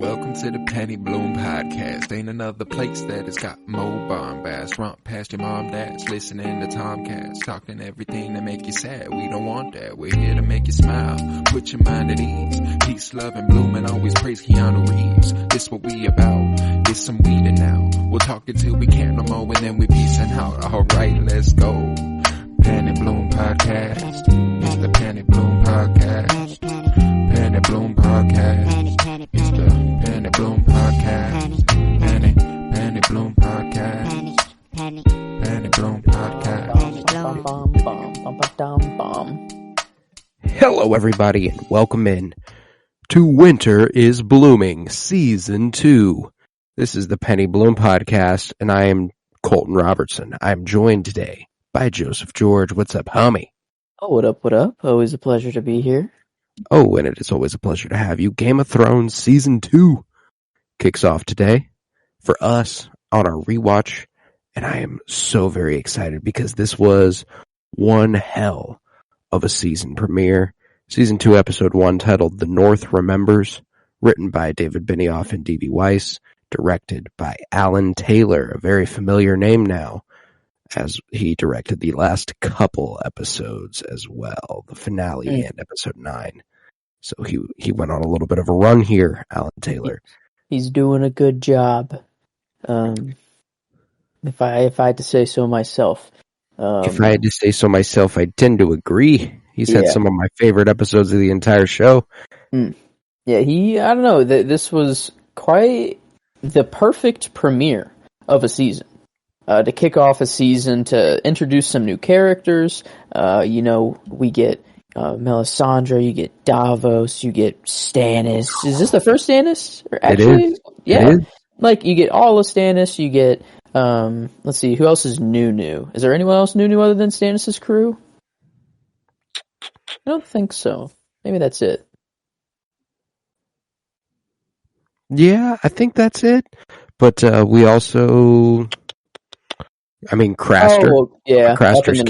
Welcome to the Penny Bloom Podcast. Ain't another place that has got more bombast. Romp past your mom, dad's listening to Tomcats. Talking everything that make you sad. We don't want that. We're here to make you smile. Put your mind at ease. Peace, love, and bloom, and always praise Keanu Reeves. This what we about. This some weeding now. We'll talk until we can't no more, and then we peacing out. Alright, let's go. Penny Bloom Podcast. It's the Penny Bloom Podcast. Penny Bloom Podcast. It's the Penny Bloom Podcast. Penny Bloom Podcast. Penny Bloom Podcast. Hello everybody and welcome in to Winter is Blooming Season 2. This is the Penny Bloom Podcast and I am Colton Robertson. I'm joined today by Joseph George. What's up, homie? Oh, what up, what up? Always a pleasure to be here. Oh, and it is always a pleasure to have you. Game of Thrones Season 2 kicks off today for us on our rewatch, and I am so very excited because this was one hell of a season premiere. Season 2, Episode 1, titled The North Remembers, written by David Benioff and D.B. Weiss, directed by Alan Taylor, a very familiar name now, as he directed the last couple episodes as well, the finale and episode 9. So he went on a little bit of a run here, Alan Taylor. He's doing a good job. If I had to say so myself. If I had to say so myself, I tend to agree. He's had some of my favorite episodes of the entire show. Yeah, I don't know, this was quite the perfect premiere of a season. To kick off a season, to introduce some new characters. We get Melisandre, you get Davos, you get Stannis. Is this the first Stannis? Or actually, it is. Yeah. It is. Like, you get all of Stannis, you get, let's see, who else is new? Is there anyone else new other than Stannis' crew? I don't think so. Maybe that's it. Yeah, I think that's it. But we also... Craster. Oh, yeah. Craster's in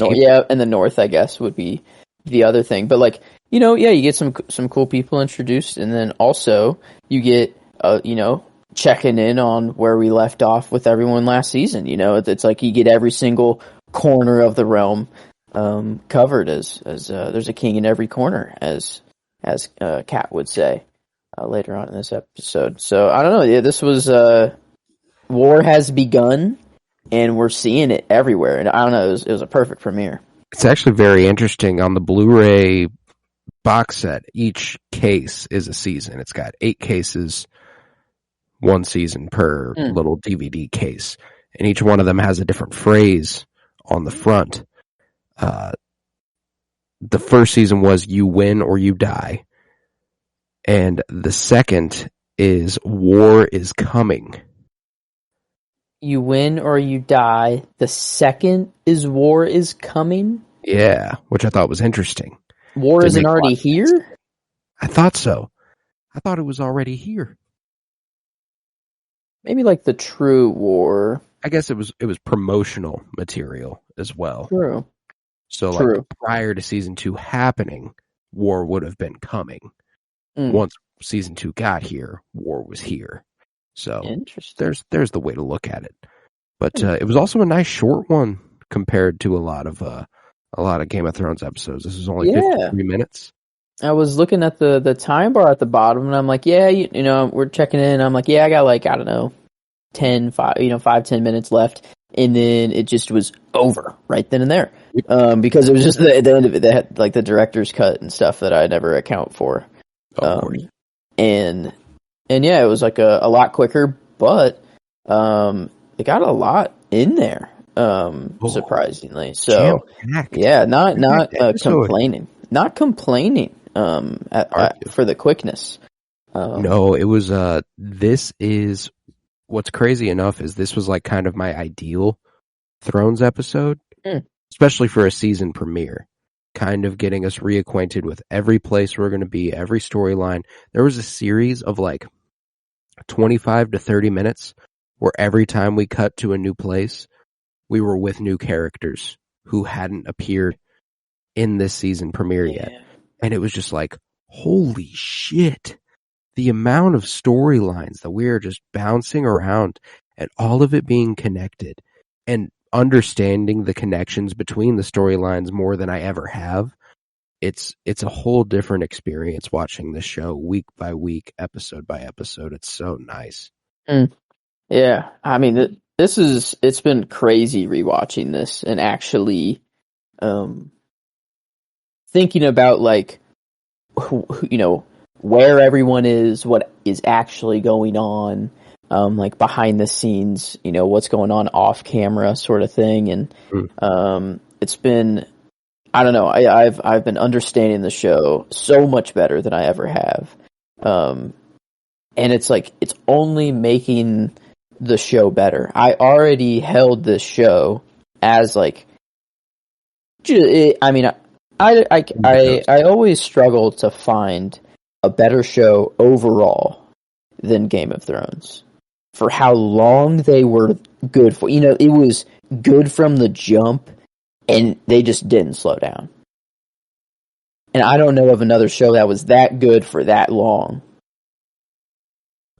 the north, I guess, would be the other thing. But, you get some cool people introduced, and then also you get, checking in on where we left off with everyone last season. It's like you get every single corner of the realm covered as there's a king in every corner, as Kat would say later on in this episode. So, I don't know. Yeah, this was war has begun. And we're seeing it everywhere. And I don't know, it was a perfect premiere. It's actually very interesting. On the Blu-ray box set, each case is a season. It's got 8 cases, 1 season per little DVD case. And each one of them has a different phrase on the front. The first season was "You win or you die." And the second is "War is coming." You win or you die. The second is war is coming. Yeah, which I thought was interesting. War isn't already here? I thought so. I thought it was already here. Maybe like the true war. I guess it was promotional material as well. True. So True. Prior to season 2 happening, war would have been coming. Once season 2 got here, war was here. So there's the way to look at it. But it was also a nice short one compared to a lot of Game of Thrones episodes. This was only 53 minutes. I was looking at the time bar at the bottom, and I'm like, we're checking in. I'm like, I got 10 minutes left, and then it just was over right then and there. Because it was just the end of it. They had like the director's cut and stuff that I never account for. And yeah, it was like a lot quicker, but it got a lot in there, surprisingly. So yeah, not complaining, for the quickness. No, it was. This is what's crazy enough is this was like kind of my ideal Thrones episode, especially for a season premiere. Kind of getting us reacquainted with every place we're going to be, every storyline. There was a series of like 25 to 30 minutes where every time we cut to a new place, we were with new characters who hadn't appeared in this season premiere yet. And it was just like, holy shit. the amount of storylines that we are just bouncing around and all of it being connected and understanding the connections between the storylines more than I ever have. It's a whole different experience watching the show week by week, episode by episode. It's so nice. Yeah, I mean, it's been crazy rewatching this and actually thinking about like where everyone is, what is actually going on, like behind the scenes, what's going on off camera, sort of thing, and it's been, I don't know, I've been understanding the show so much better than I ever have, and it's like it's only making the show better. I already held this show as like, I mean, I always struggle to find a better show overall than Game of Thrones. For how long they were good for. It was good from the jump, and they just didn't slow down. And I don't know of another show that was that good for that long.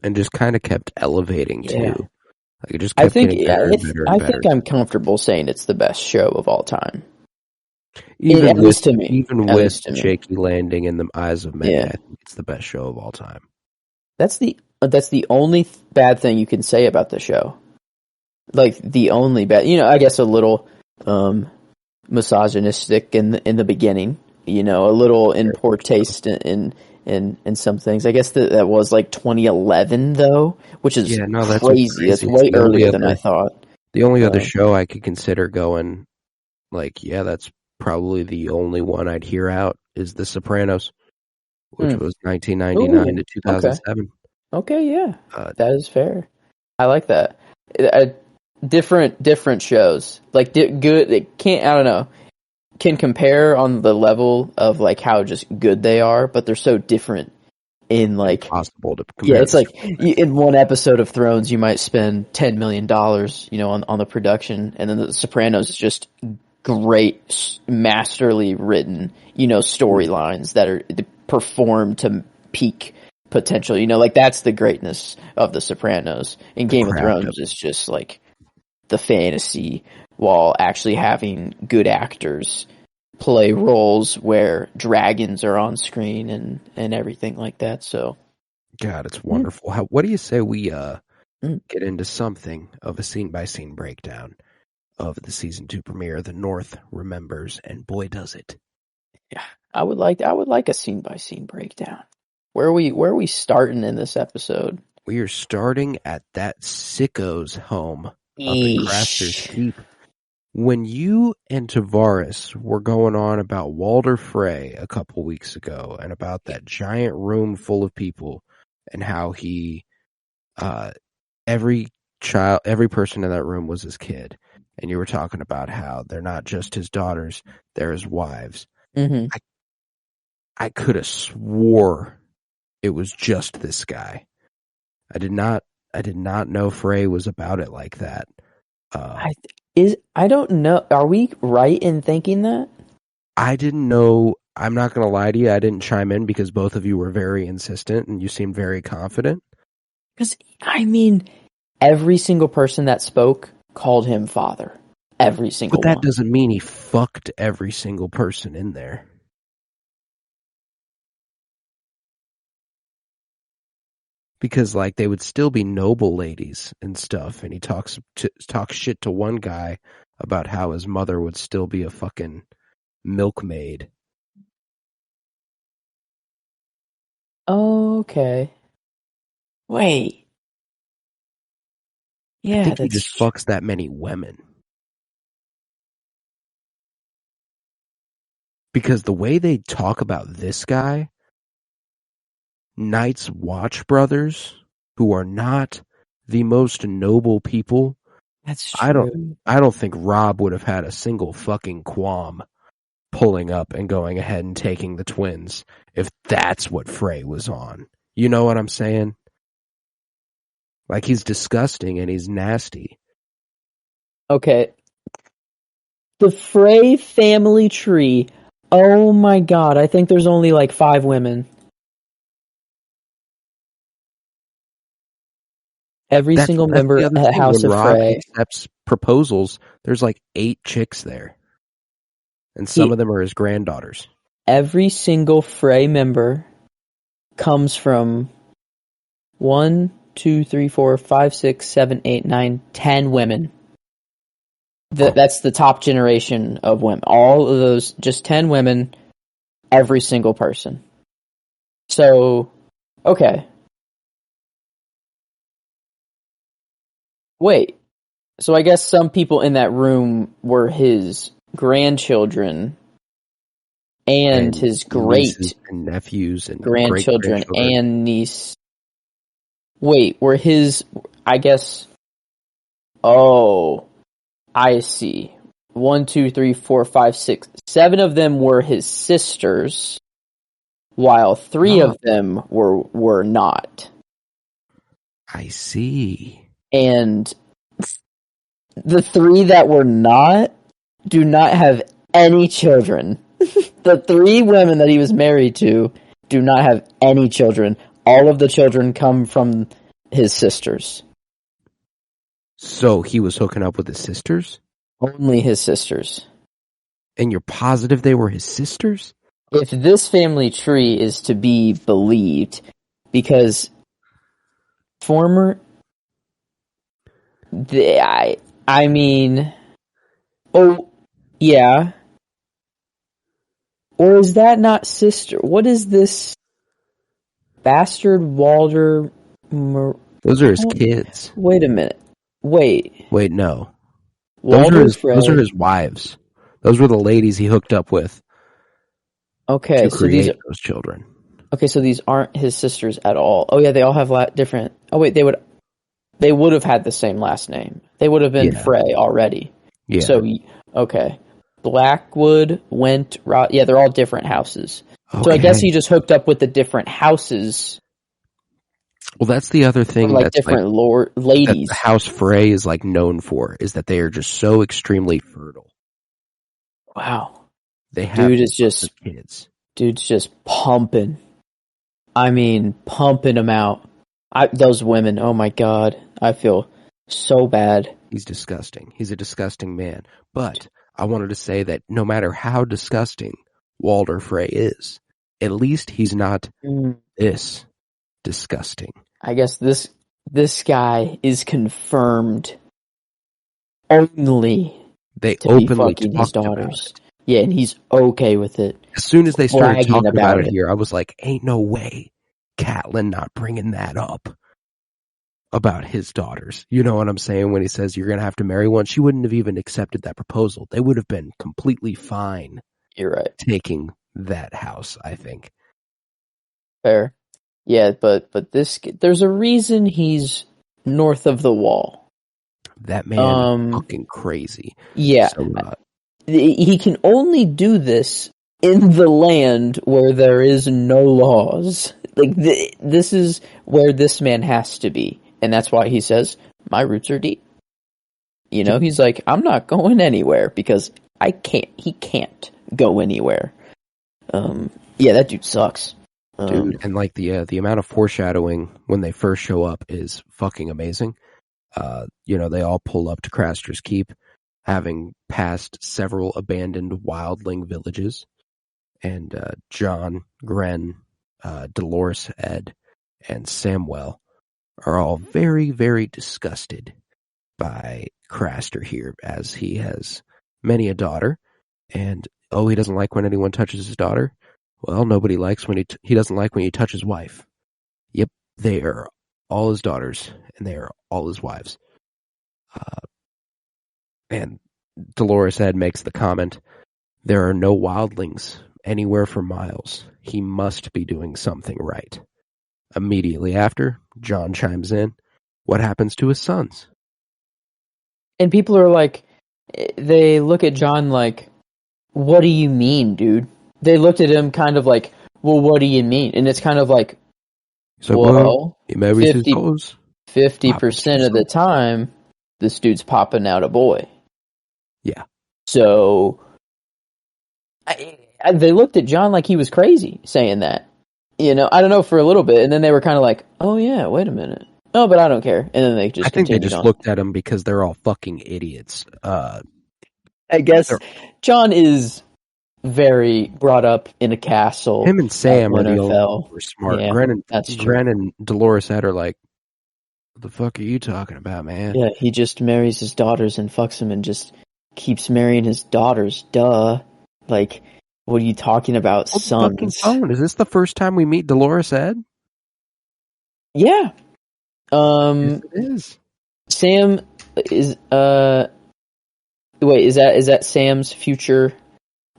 And just kind of kept elevating, too. Yeah. Like, it just kept getting better and better and better. I think I'm comfortable saying it's the best show of all time. Even at with, least to me. Even with Shaky Landing in the Eyes of Many, I think it's the best show of all time. That's the only bad thing you can say about the show. Like, the only bad, I guess a little misogynistic in the beginning, a little in poor taste in some things. I guess that was like 2011 though, which is crazy. That's way earlier than I thought. The only other show I could consider going, like, yeah, that's probably the only one I'd hear out is The Sopranos, which was 1999 to 2007. Okay, yeah, that is fair. I like that. Different shows, like good. It can't. I don't know. Can compare on the level of like how just good they are, but they're so different in like possible to compare. Yeah, it's like in one episode of Thrones you might spend $10 million, on the production, and then The Sopranos is just great, masterly written, storylines that are performed to peak potential. Like that's the greatness of The Sopranos. And Game of Thrones is just like the fantasy, while actually having good actors play roles where dragons are on screen and everything like that. So, God, it's wonderful. What do you say we get into something of a scene-by-scene breakdown of the season 2 premiere? The North remembers, and boy, does it! Yeah, I would like a scene-by-scene breakdown. Where are we starting in this episode? We are starting at that sicko's home up in Craster's Keep. When you and Tavares were going on about Walder Frey a couple weeks ago and about that giant room full of people and how he, every person in that room was his kid, and you were talking about how they're not just his daughters, they're his wives. Mm-hmm. I could have swore it was just this guy. I did not know Frey was about it like that. I don't know. Are we right in thinking that? I didn't know. I'm not going to lie to you. I didn't chime in because both of you were very insistent and you seemed very confident. Because, I mean, every single person that spoke called him father. Every single one. But that doesn't mean he fucked every single person in there. Because, like, they would still be noble ladies and stuff, and he talks shit to one guy about how his mother would still be a fucking milkmaid. Okay. Wait. Yeah, I think he just fucks that many women. Because the way they talk about this guy, Night's Watch brothers, who are not the most noble people. That's true. I don't think Rob would have had a single fucking qualm pulling up and going ahead and taking the twins if that's what Frey was on. You know what I'm saying? Like, he's disgusting and he's nasty. Okay. The Frey family tree. Oh my god, I think there's only like 5 women. Every single That's member the other at thing. House When of Rob Frey, accepts proposals, there's like 8 chicks there, and some of them are his granddaughters. every single Frey member comes from 1, 2, 3, 4, 5, 6, 7, 8, 9, 10 women. That's the top generation of women. All of those, just 10 women, every single person. So, okay. Wait. So I guess some people in that room were his grandchildren and his nieces great and nephews and grandchildren great-grandchildren. and niece. Wait, were his, I guess, oh, I see. 1, 2, 3, 4, 5, 6, 7 of them were his sisters, while 3 of them were not. I see. And the 3 that were not do not have any children. The 3 women that he was married to do not have any children. All of the children come from his sisters. So he was hooking up with his sisters? Only his sisters. And you're positive they were his sisters? If this family tree is to be believed, because I mean, oh, yeah. Or is that not sister? What is this? Bastard Walder... Those are his kids. Wait a minute. Wait, no. Walder Those are his wives. Those were the ladies he hooked up with Okay, to so create those children. Okay, so these aren't his sisters at all. Oh yeah, they all have different... Oh wait, they would have had the same last name. They would have been Frey already. Yeah. So, okay. Blackwood, yeah, they're all different houses. Okay. So I guess he just hooked up with the different houses. Well, that's the other thing. Like that's different ladies. That the House Frey is like known for, is that they are just so extremely fertile. Wow. They have kids. Dude's just pumping. I mean, pumping them out. Those women, oh my god. I feel so bad. He's disgusting. He's a disgusting man. But I wanted to say that no matter how disgusting Walder Frey is, at least he's not this disgusting. I guess this guy is confirmed only they to openly be fucking his daughters. Yeah, and he's okay with it. As soon as they started talking about it it here, I was like, ain't no way Catelyn not bringing that up about his daughters. You know what I'm saying? When he says you're going to have to marry one, she wouldn't have even accepted that proposal. They would have been completely fine. You're right. Taking that house, I think. Fair. Yeah, but there's a reason he's north of the wall. That man is fucking crazy. Yeah. So, he can only do this in the land where there is no laws. Like, this is where this man has to be. And that's why he says, my roots are deep. You know, he's like, I'm not going anywhere because he can't go anywhere. Yeah, that dude sucks. Dude, and like the amount of foreshadowing when they first show up is fucking amazing. You know, they all pull up to Craster's Keep, having passed several abandoned wildling villages, and John, Gren, Dolores, Ed, and Samwell are all very, very disgusted by Craster here, as he has many a daughter, and he doesn't like when anyone touches his daughter. Well, nobody likes when he doesn't like when you touch his wife. Yep, they are all his daughters, and they are all his wives. And Dolores Ed makes the comment, there are no wildlings anywhere for miles. He must be doing something right. Immediately after, John chimes in, what happens to his sons? And people are like, they look at John like, what do you mean, dude? They looked at him kind of like, well, what do you mean? And it's kind of like, so, well, he marries his daughters. 50% of the time, this dude's popping out a boy. Yeah. So, they looked at John like he was crazy saying that. You know, I don't know, for a little bit. And then they were kind of like, oh yeah, wait a minute. Oh, but I don't care. And then they just I think they continued just on. looked at him because they're all fucking idiots. I guess John is very brought up in a castle. Him and Sam are the only Winterfell. ones who are smart. Yeah, that's true. Gren and Dolores Ed are like, what the fuck are you talking about, man? Yeah, he just marries his daughters and fucks them and just keeps marrying his daughters. Duh. Like, what are you talking about, Hold the sons? fucking phone. Is this the first time we meet Dolores Ed? Yeah. Yes, it is. Sam is wait, is that Sam's future?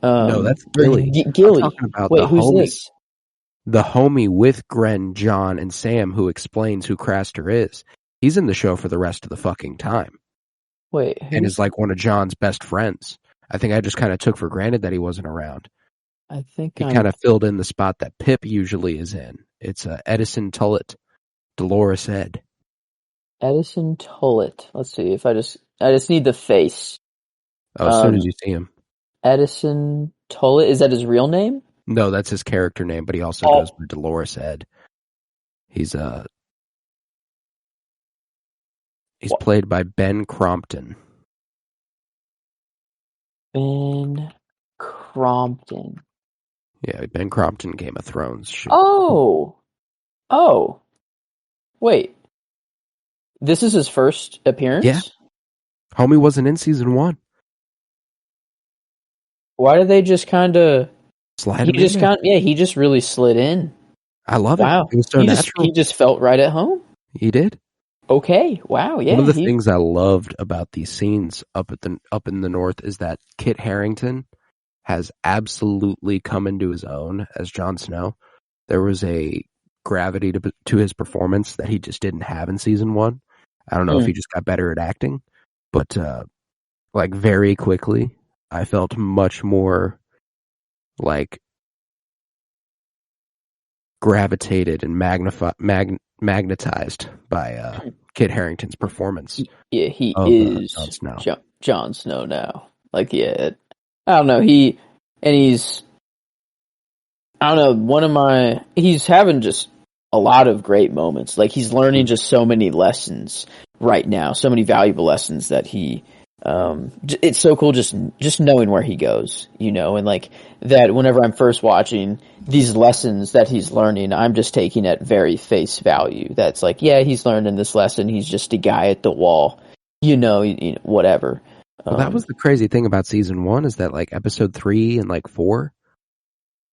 No, that's Gilly. Gilly. I'm talking about Wait, the who's homie. this? The homie with Gren, John, and Sam who explains who Craster is. He's in the show for the rest of the fucking time. Wait, and is like one of John's best friends. I think I just kind of took for granted that he wasn't around. I think he kind of filled in the spot that Pip usually is in. It's Edison Tullett, Dolores Ed. Edison Tullett. Let's see if I just need the face. Oh, as soon as you see him. Edison Tullett, is that his real name? No, that's his character name, but he also goes by Dolores Ed. He's played by Ben Crompton. Ben Crompton. Yeah, Ben Crompton, Game of Thrones. Shoot. Oh. Wait. This is his first appearance? Yeah. Homie wasn't in season 1. Why did they just kind of slide him in? He just really slid in. I love it. Wow. It was so natural. He just felt right at home. He did. Okay. Wow. Yeah. One of the things I loved about these scenes up in the north is that Kit Harington has absolutely come into his own as Jon Snow. There was a gravity to his performance that he just didn't have in season 1. I don't know if he just got better at acting, but like very quickly, I felt much more like gravitated and magnetized by Kit Harington's performance. Yeah, he is Jon Snow. Jon Snow now. Like, yeah, I don't know. He's having just a lot of great moments. Like, he's learning just so many lessons right now, so many valuable lessons that it's so cool just knowing where he goes, and like that whenever I'm first watching these lessons that he's learning, I'm just taking at very face value. That's like, yeah, he's learning this lesson. He's just a guy at the wall, whatever. Well, that was the crazy thing about season 1 is that like episode 3 and like 4,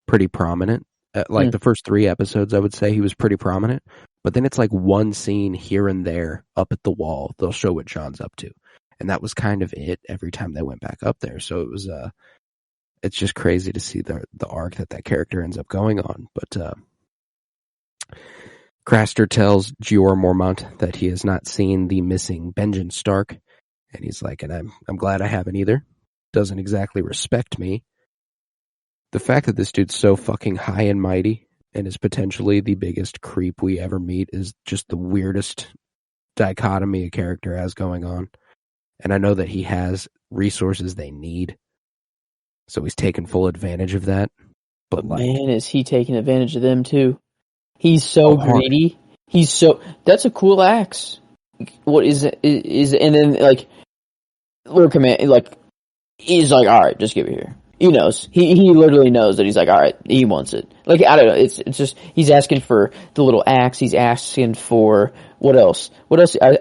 pretty prominent. The first 3 episodes, I would say he was pretty prominent. But then it's like one scene here and there up at the wall. They'll show what John's up to. And that was kind of it every time they went back up there. So it was, it's just crazy to see the arc that character ends up going on. But Craster tells Jeor Mormont that he has not seen the missing Benjen Stark. And he's like, and I'm glad I haven't either. Doesn't exactly respect me. The fact that this dude's so fucking high and mighty and is potentially the biggest creep we ever meet is just the weirdest dichotomy a character has going on. And I know that he has resources they need. So he's taking full advantage of that. But man, is he taking advantage of them too? He's so greedy. That's a cool axe. What is it? And then like, Lord Command, like, he's like, all right, just give it here. He knows. He literally knows that he's like, all right, he wants it. Like, I don't know. It's just, he's asking for the little axe. He's asking for what else? I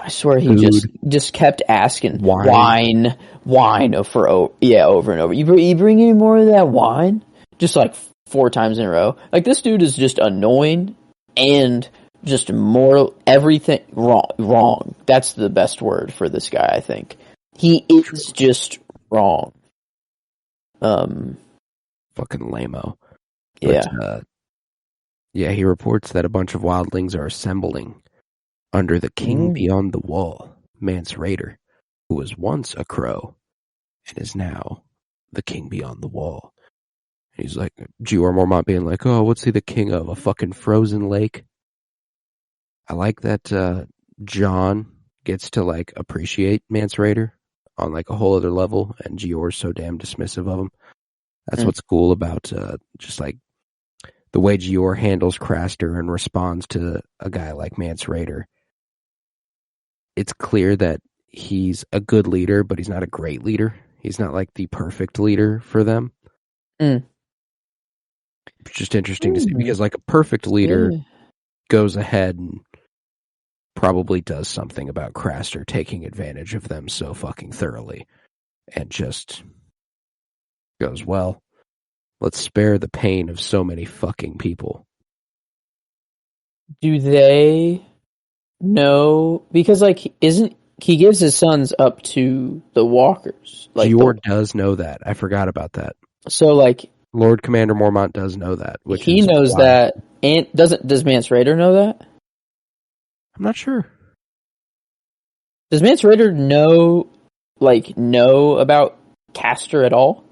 swear he just kept asking wine over and over. You bring any more of that wine? Just like 4 times in a row. Like, this dude is just annoying and just more everything wrong. That's the best word for this guy, I think. He is just wrong. Fucking lame-o. Yeah, he reports that a bunch of wildlings are assembling under the king beyond the wall, Mance Rayder, who was once a crow and is now the king beyond the wall. And he's like, Jeor Mormont being like, oh, what's he the king of? A fucking frozen lake? I like that John gets to like appreciate Mance Rayder on like a whole other level, and Jeor's so damn dismissive of him. That's what's cool about just like the way Gior handles Craster and responds to a guy like Mance Rayder, it's clear that he's a good leader, but he's not a great leader. He's not like the perfect leader for them. Mm. It's just interesting to see, because like a perfect leader goes ahead and probably does something about Craster taking advantage of them so fucking thoroughly, and just goes, well, let's spare the pain of so many fucking people. Do they know? Because like, isn't he gives his sons up to the Walkers? Like, Gior does know that. I forgot about that. So like, Lord Commander Mormont does know that. Which he is knows why. that, and does Mance Rayder know that? I'm not sure. Does Mance Rayder know about Castor at all?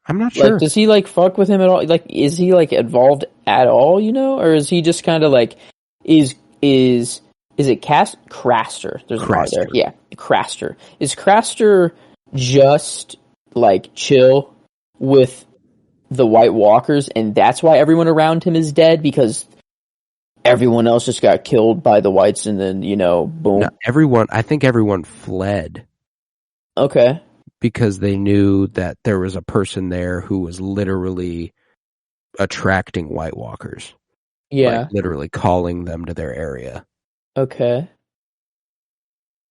I'm not sure. Like, does he like fuck with him at all? Like, is he like involved at all? You know, or is he just kind of like is it Craster? There's an R there. Yeah, Craster. Is Craster just like chill with the White Walkers, and that's why everyone around him is dead, because everyone else just got killed by the Whites, and then, you know, boom. No, I think everyone fled. Okay. Because they knew that there was a person there who was literally attracting White Walkers. Yeah. Like, literally calling them to their area. Okay.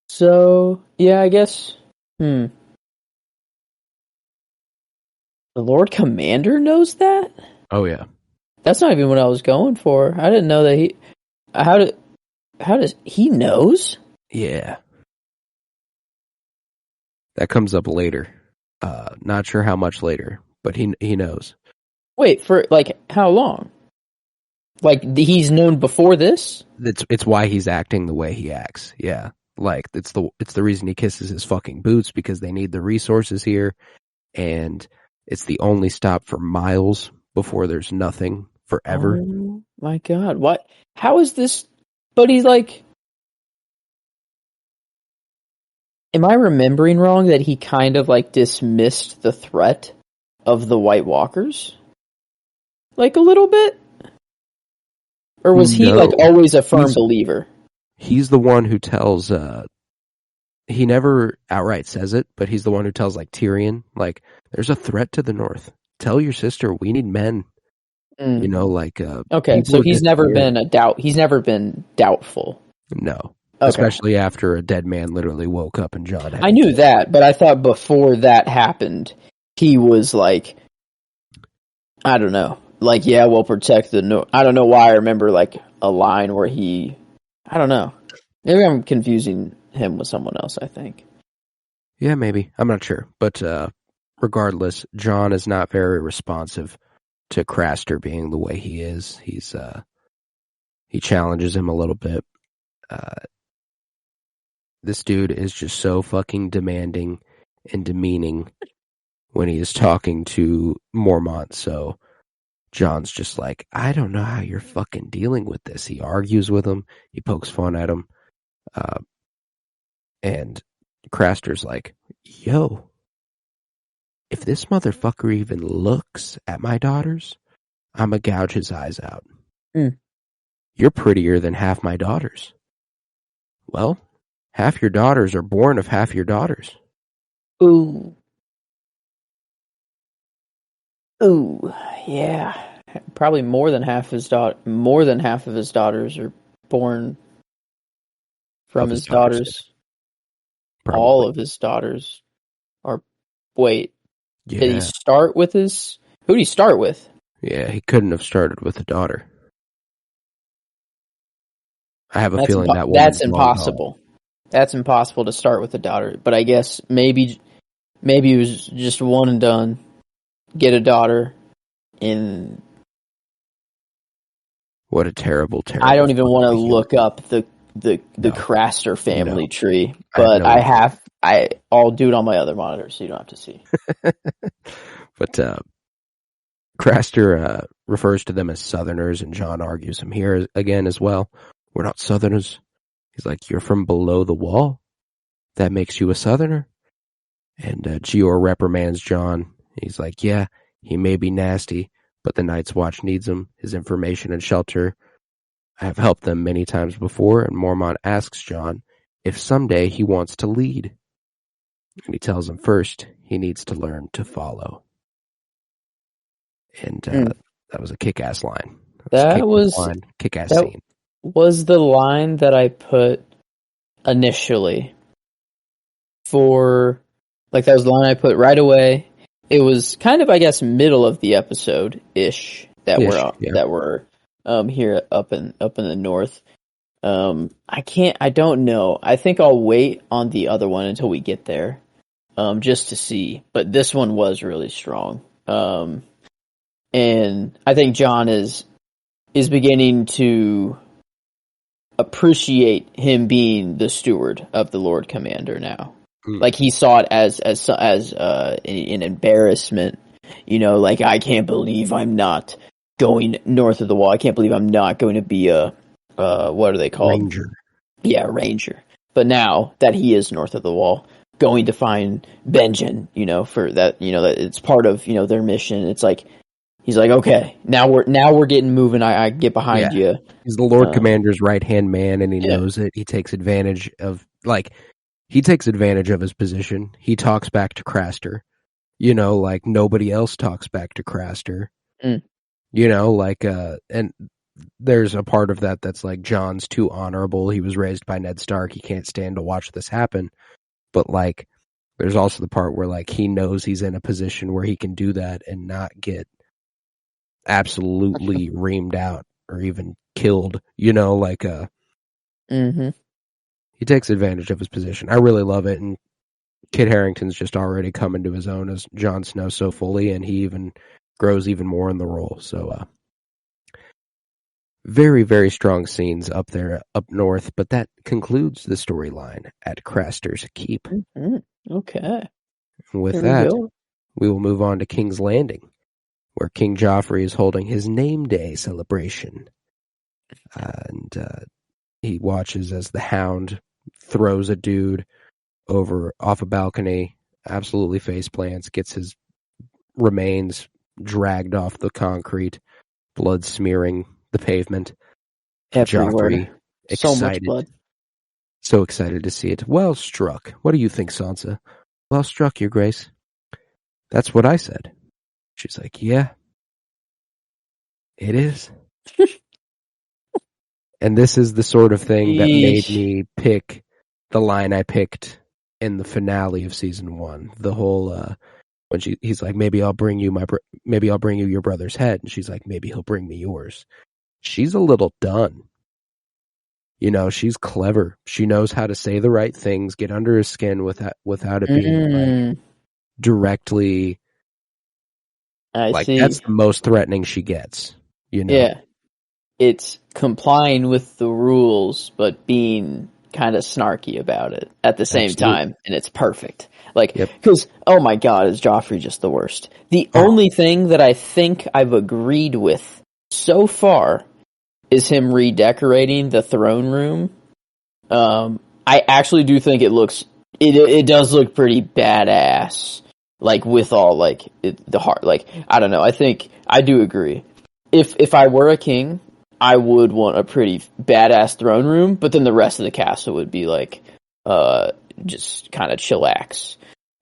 So, yeah, I guess, The Lord Commander knows that? Oh, yeah. That's not even what I was going for. I didn't know that how does he knows? Yeah. That comes up later. Not sure how much later, but he knows. Wait, for like how long? Like he's known before this? It's why he's acting the way he acts. Yeah. Like it's the reason he kisses his fucking boots, because they need the resources here, and it's the only stop for miles before there's nothing forever. Oh my god. What? How is this? But he's like, am I remembering wrong that he kind of like dismissed the threat of the White Walkers? Like a little bit? Or was he like always a firm believer? He's the one who tells, he never outright says it, but he's the one who tells like Tyrion, like, there's a threat to the north. Tell your sister we need men. You know, like, okay, so he's never been he's never been doubtful. No. Okay. Especially after a dead man literally woke up and Jon had I knew that, but I thought before that happened, he was like, I don't know, like, yeah, we'll protect the north. I don't know why I remember like a line where I don't know. Maybe I'm confusing him with someone else, I think. Yeah, maybe. I'm not sure. But regardless, Jon is not very responsive to Craster being the way he is. He challenges him a little bit. This dude is just so fucking demanding and demeaning when he is talking to Mormont. So Jon's just like, I don't know how you're fucking dealing with this. He argues with him. He pokes fun at him. And Craster's like, yo, if this motherfucker even looks at my daughters, I'ma gouge his eyes out. You're prettier than half my daughters. Well, half your daughters are born of half your daughters. Ooh, yeah. Probably more than half of his daughters are born from his daughters. Probably. All of his daughters are. Wait, Yeah. did he start with his? Who did he start with? Yeah, he couldn't have started with a daughter. I have a feeling that that's impossible. That's impossible to start with a daughter. But I guess maybe it was just one and done. Get a daughter, and what a terrible. I don't even want to look up the Craster family tree, but I'll do it on my other monitor so you don't have to see. But Craster refers to them as Southerners, and Jon argues him here again as well. We're not Southerners. He's like, you're from below the wall. That makes you a Southerner. And Gior reprimands Jon. He's like, yeah, he may be nasty, but the Night's Watch needs him. His information and shelter have helped them many times before, and Mormont asks Jon if someday he wants to lead. And he tells him first he needs to learn to follow. And that was a kick-ass line. That was kick-ass scene. Was the line that I put initially for, like, that was the line I put right away. It was kind of, I guess, middle of the episode-ish that we're here up in the north. I don't know. I think I'll wait on the other one until we get there, just to see. But this one was really strong. And I think Jon is beginning to appreciate him being the steward of the Lord Commander now. Like, he saw it as an embarrassment, like, I can't believe I'm not going north of the wall. I can't believe I'm not going to be a what are they called? Ranger. Yeah, Ranger. But now that he is north of the wall, going to find Benjen, for that, that it's part of, their mission. It's like, he's like, okay, now we're getting moving. I get behind you. He's the Lord Commander's right-hand man, and he knows it. He takes advantage of, his position. He talks back to Craster, like nobody else talks back to Craster. And there's a part of that that's like, Jon's too honorable. He was raised by Ned Stark. He can't stand to watch this happen. But, like, there's also the part where, like, he knows he's in a position where he can do that and not get absolutely reamed out or even killed, he takes advantage of his position. I really love it, and Kit Harington's just already come into his own as Jon Snow so fully, and he even grows even more in the role. So, very, very strong scenes up there, up north, but that concludes the storyline at Craster's Keep. Okay. With that, we will move on to King's Landing, where King Joffrey is holding his name day celebration. And he watches as the Hound throws a dude off a balcony, absolutely face plants, gets his remains dragged off the concrete, blood smearing the pavement. Everywhere. Joffrey, excited, so much blood. So excited to see it. Well struck. What do you think, Sansa? Well struck, Your Grace. That's what I said. She's like, yeah, it is. And this is the sort of thing that made me pick the line I picked in the finale of season 1. The whole when he's like, maybe I'll bring you your brother's head, and she's like, maybe he'll bring me yours. She's a little done. She's clever. She knows how to say the right things, get under his skin without it being like directly. I see. That's the most threatening she gets. Yeah. It's complying with the rules, but being kind of snarky about it at the same time, and it's perfect. Like, because, oh my god, is Joffrey just the worst? The only thing that I think I've agreed with so far is him redecorating the throne room. I actually do think it does look pretty badass. Like, with all, like, the heart, like, I don't know, I do agree. If I were a king, I would want a pretty badass throne room, but then the rest of the castle would be like, just kind of chillax.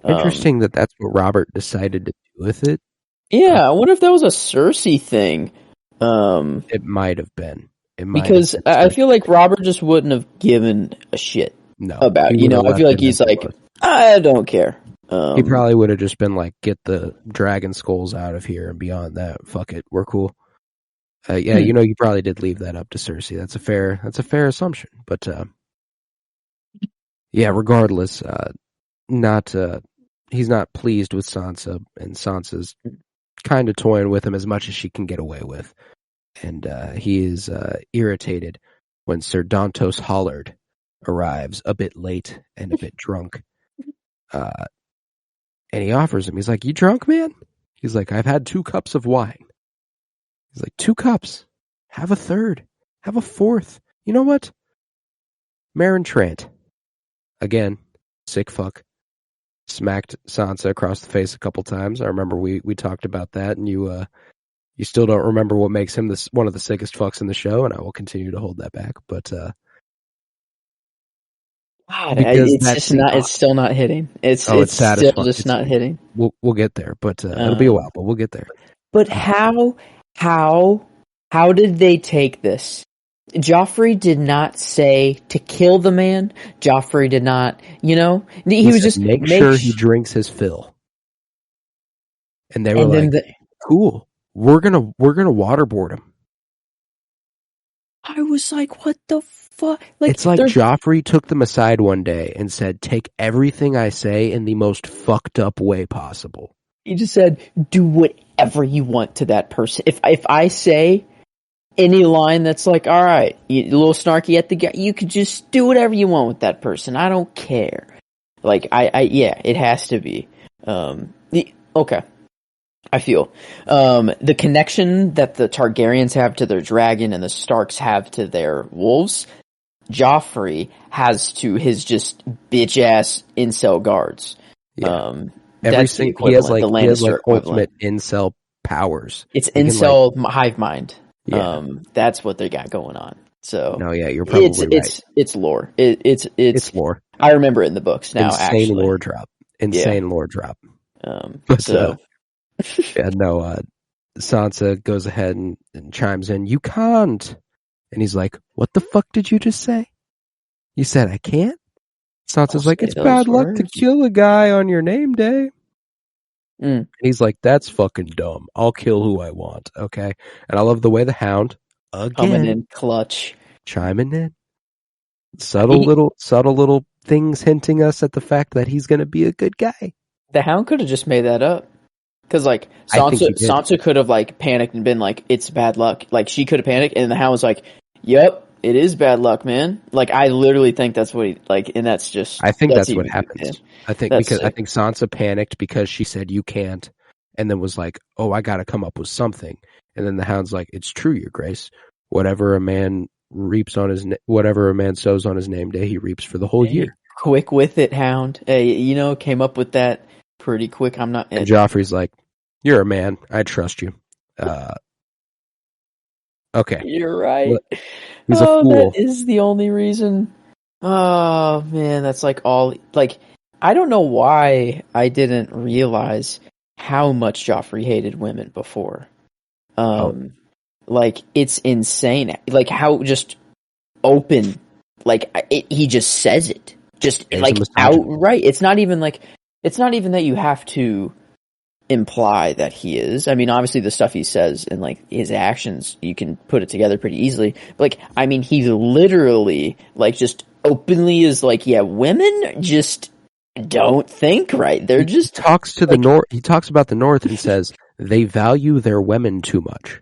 Interesting that's what Robert decided to do with it. Yeah, I wonder if that was a Cersei thing. It might have been. Because I feel like Robert just wouldn't have given a shit about it. I feel like he's like, I don't care. He probably would have just been like, get the dragon skulls out of here, and beyond that, fuck it, we're cool. You probably did leave that up to Cersei. That's a fair assumption. But regardless, he's not pleased with Sansa, and Sansa's kind of toying with him as much as she can get away with. And he is irritated when Sir Dantos Hollard arrives a bit late and a bit drunk. And he offers him, he's like, you drunk, man? He's like, I've had 2 cups of wine. He's like, 2 cups. Have a third. Have a fourth. You know what? Meryn Trant. Again, sick fuck. Smacked Sansa across the face a couple times. I remember we talked about that, and you You still don't remember what makes him one of the sickest fucks in the show, and I will continue to hold that back. But God, because it's just not. It's still not hitting. It's still satisfying. just not hitting. We'll get there, but it'll be a while. But we'll get there. But how did they take this? Joffrey did not say to kill the man. Joffrey did not. He was just make sure he drinks his fill. And they were like, "Cool, we're gonna waterboard him." I was like, "What the fuck?" Like, it's like Joffrey took them aside one day and said, "Take everything I say in the most fucked up way possible." He just said, "Do whatever you want to that person. If I say any line that's like, all right, a little snarky at the guy, you could just do whatever you want with that person. I don't care." Like, yeah, it has to be. Okay. I feel the connection that the Targaryens have to their dragon and the Starks have to their wolves, Joffrey has to his just bitch ass incel guards. Yeah. He has ultimate incel powers. It's incel hive mind. Yeah. That's what they got going on. So no, yeah, you're probably right. It's lore. It's lore. I remember it in the books now. Insane lore drop. Sansa goes ahead and chimes in, "You can't." And he's like, "What the fuck did you just say? You said I can't?" Sansa's like, "It's bad luck to kill a guy on your name day." And he's like, "That's fucking dumb. I'll kill who I want, okay?" And I love the way the Hound, again, coming in clutch, chiming in. Subtle little things hinting us at the fact that he's going to be a good guy. The Hound could have just made that up. Because, like, Sansa could have, like, panicked and been like, "It's bad luck." Like, she could have panicked, and the Hound was like, "Yep, it is bad luck, man." Like, I literally think that's what he, like, and that's just... I think that's what happens. I think Sansa panicked because she said, "You can't," and then was like, "Oh, I gotta come up with something." And then the Hound's like, "It's true, Your Grace. Whatever a man sows on his name day, he reaps for the whole year." Quick with it, Hound. Came up with that pretty quick. I'm not... And Joffrey's like, "You're a man. I trust you." Okay. You're right. He's a fool. That is the only reason. Oh, man, that's like all... Like, I don't know why I didn't realize how much Joffrey hated women before. Like, it's insane. Like, how just open... Like, he just says it. Just, like, outright. It's not even that you have to imply that he is. I mean, obviously the stuff he says and, like, his actions, you can put it together pretty easily. But, like, I mean, he literally, like, just openly is like, yeah, women just don't think right. They're just... He talks to the North. He talks about the North and says, they value their women too much.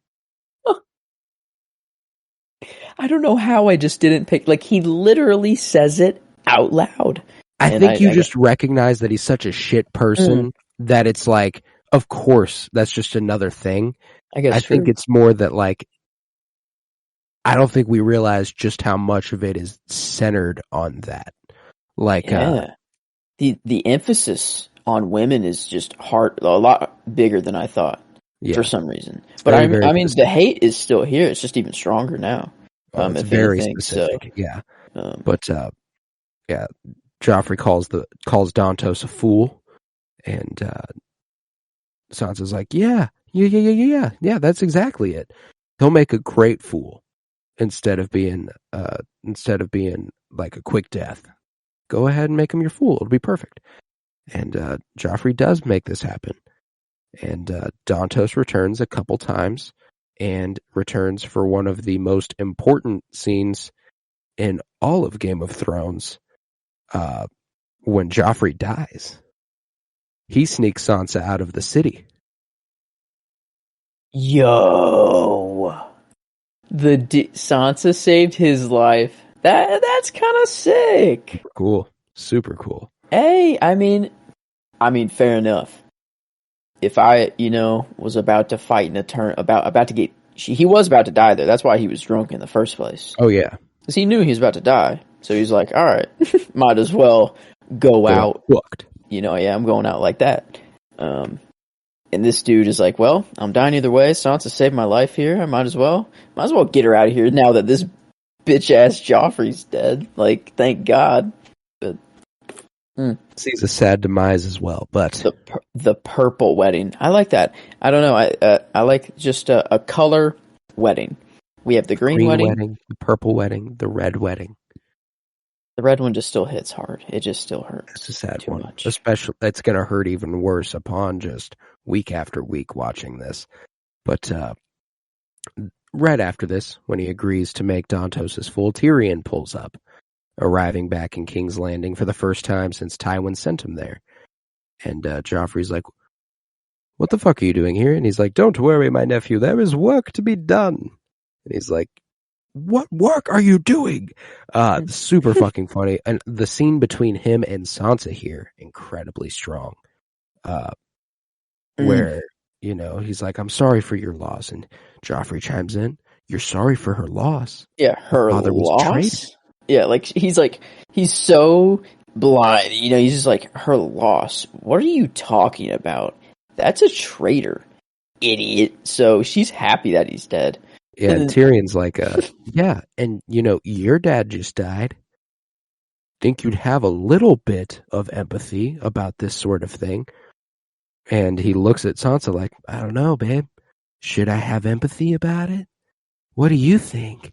I don't know how I just didn't pick... Like, he literally says it out loud. I think you just recognize that he's such a shit person that it's like, of course, that's just another thing. I think it's more that, like, I don't think we realize just how much of it is centered on that. Like, the emphasis on women is just a lot bigger than I thought for some reason. But I mean, the hate is still here. It's just even stronger now. It's very specific. So. Yeah. Joffrey calls Dantos a fool, and Sansa's like, yeah, that's exactly it. He'll make a great fool instead of being like a quick death. Go ahead and make him your fool. It'll be perfect. And Joffrey does make this happen. And Dantos returns a couple times and returns for one of the most important scenes in all of Game of Thrones. When Joffrey dies, he sneaks Sansa out of the city. Yo, Sansa saved his life. That's kind of sick. Cool, super cool. Hey, I mean, fair enough. If I, was about to fight in a turn, about to get, he was about to die there. That's why he was drunk in the first place. Oh yeah, because he knew he was about to die. So he's like, all right, might as well go out. Booked. I'm going out like that. And this dude is like, well, I'm dying either way. Sansa saved my life here. I might as well get her out of here now that this bitch ass Joffrey's dead. Like, thank God. But sees a sad demise as well. But the purple wedding, I like that. I don't know. I like just a color wedding. We have the green wedding, the purple wedding, the red wedding. The red one just still hits hard. It just still hurts. It's a sad too one. much. Especially, that's going to hurt even worse upon just week after week watching this. But right after this, when he agrees to make Dantos his fool, Tyrion pulls up, arriving back in King's Landing for the first time since Tywin sent him there. And Joffrey's like, what the fuck are you doing here? And he's like, don't worry, my nephew, there is work to be done. And he's like, what work are you doing? Super fucking funny. And the scene between him and Sansa here, incredibly strong. Where, you know, he's like, I'm sorry for your loss. And Joffrey chimes in, you're sorry for her loss? Yeah, her father was loss? traitor. Yeah, he's so blind. You know, he's just like, her loss. What are you talking about? That's a traitor, idiot. So she's happy that he's dead. Yeah, and Tyrion's like, yeah, and you know, your dad just died. Think you'd have a little bit of empathy about this sort of thing. And he looks at Sansa like, I don't know, babe. Should I have empathy about it? What do you think?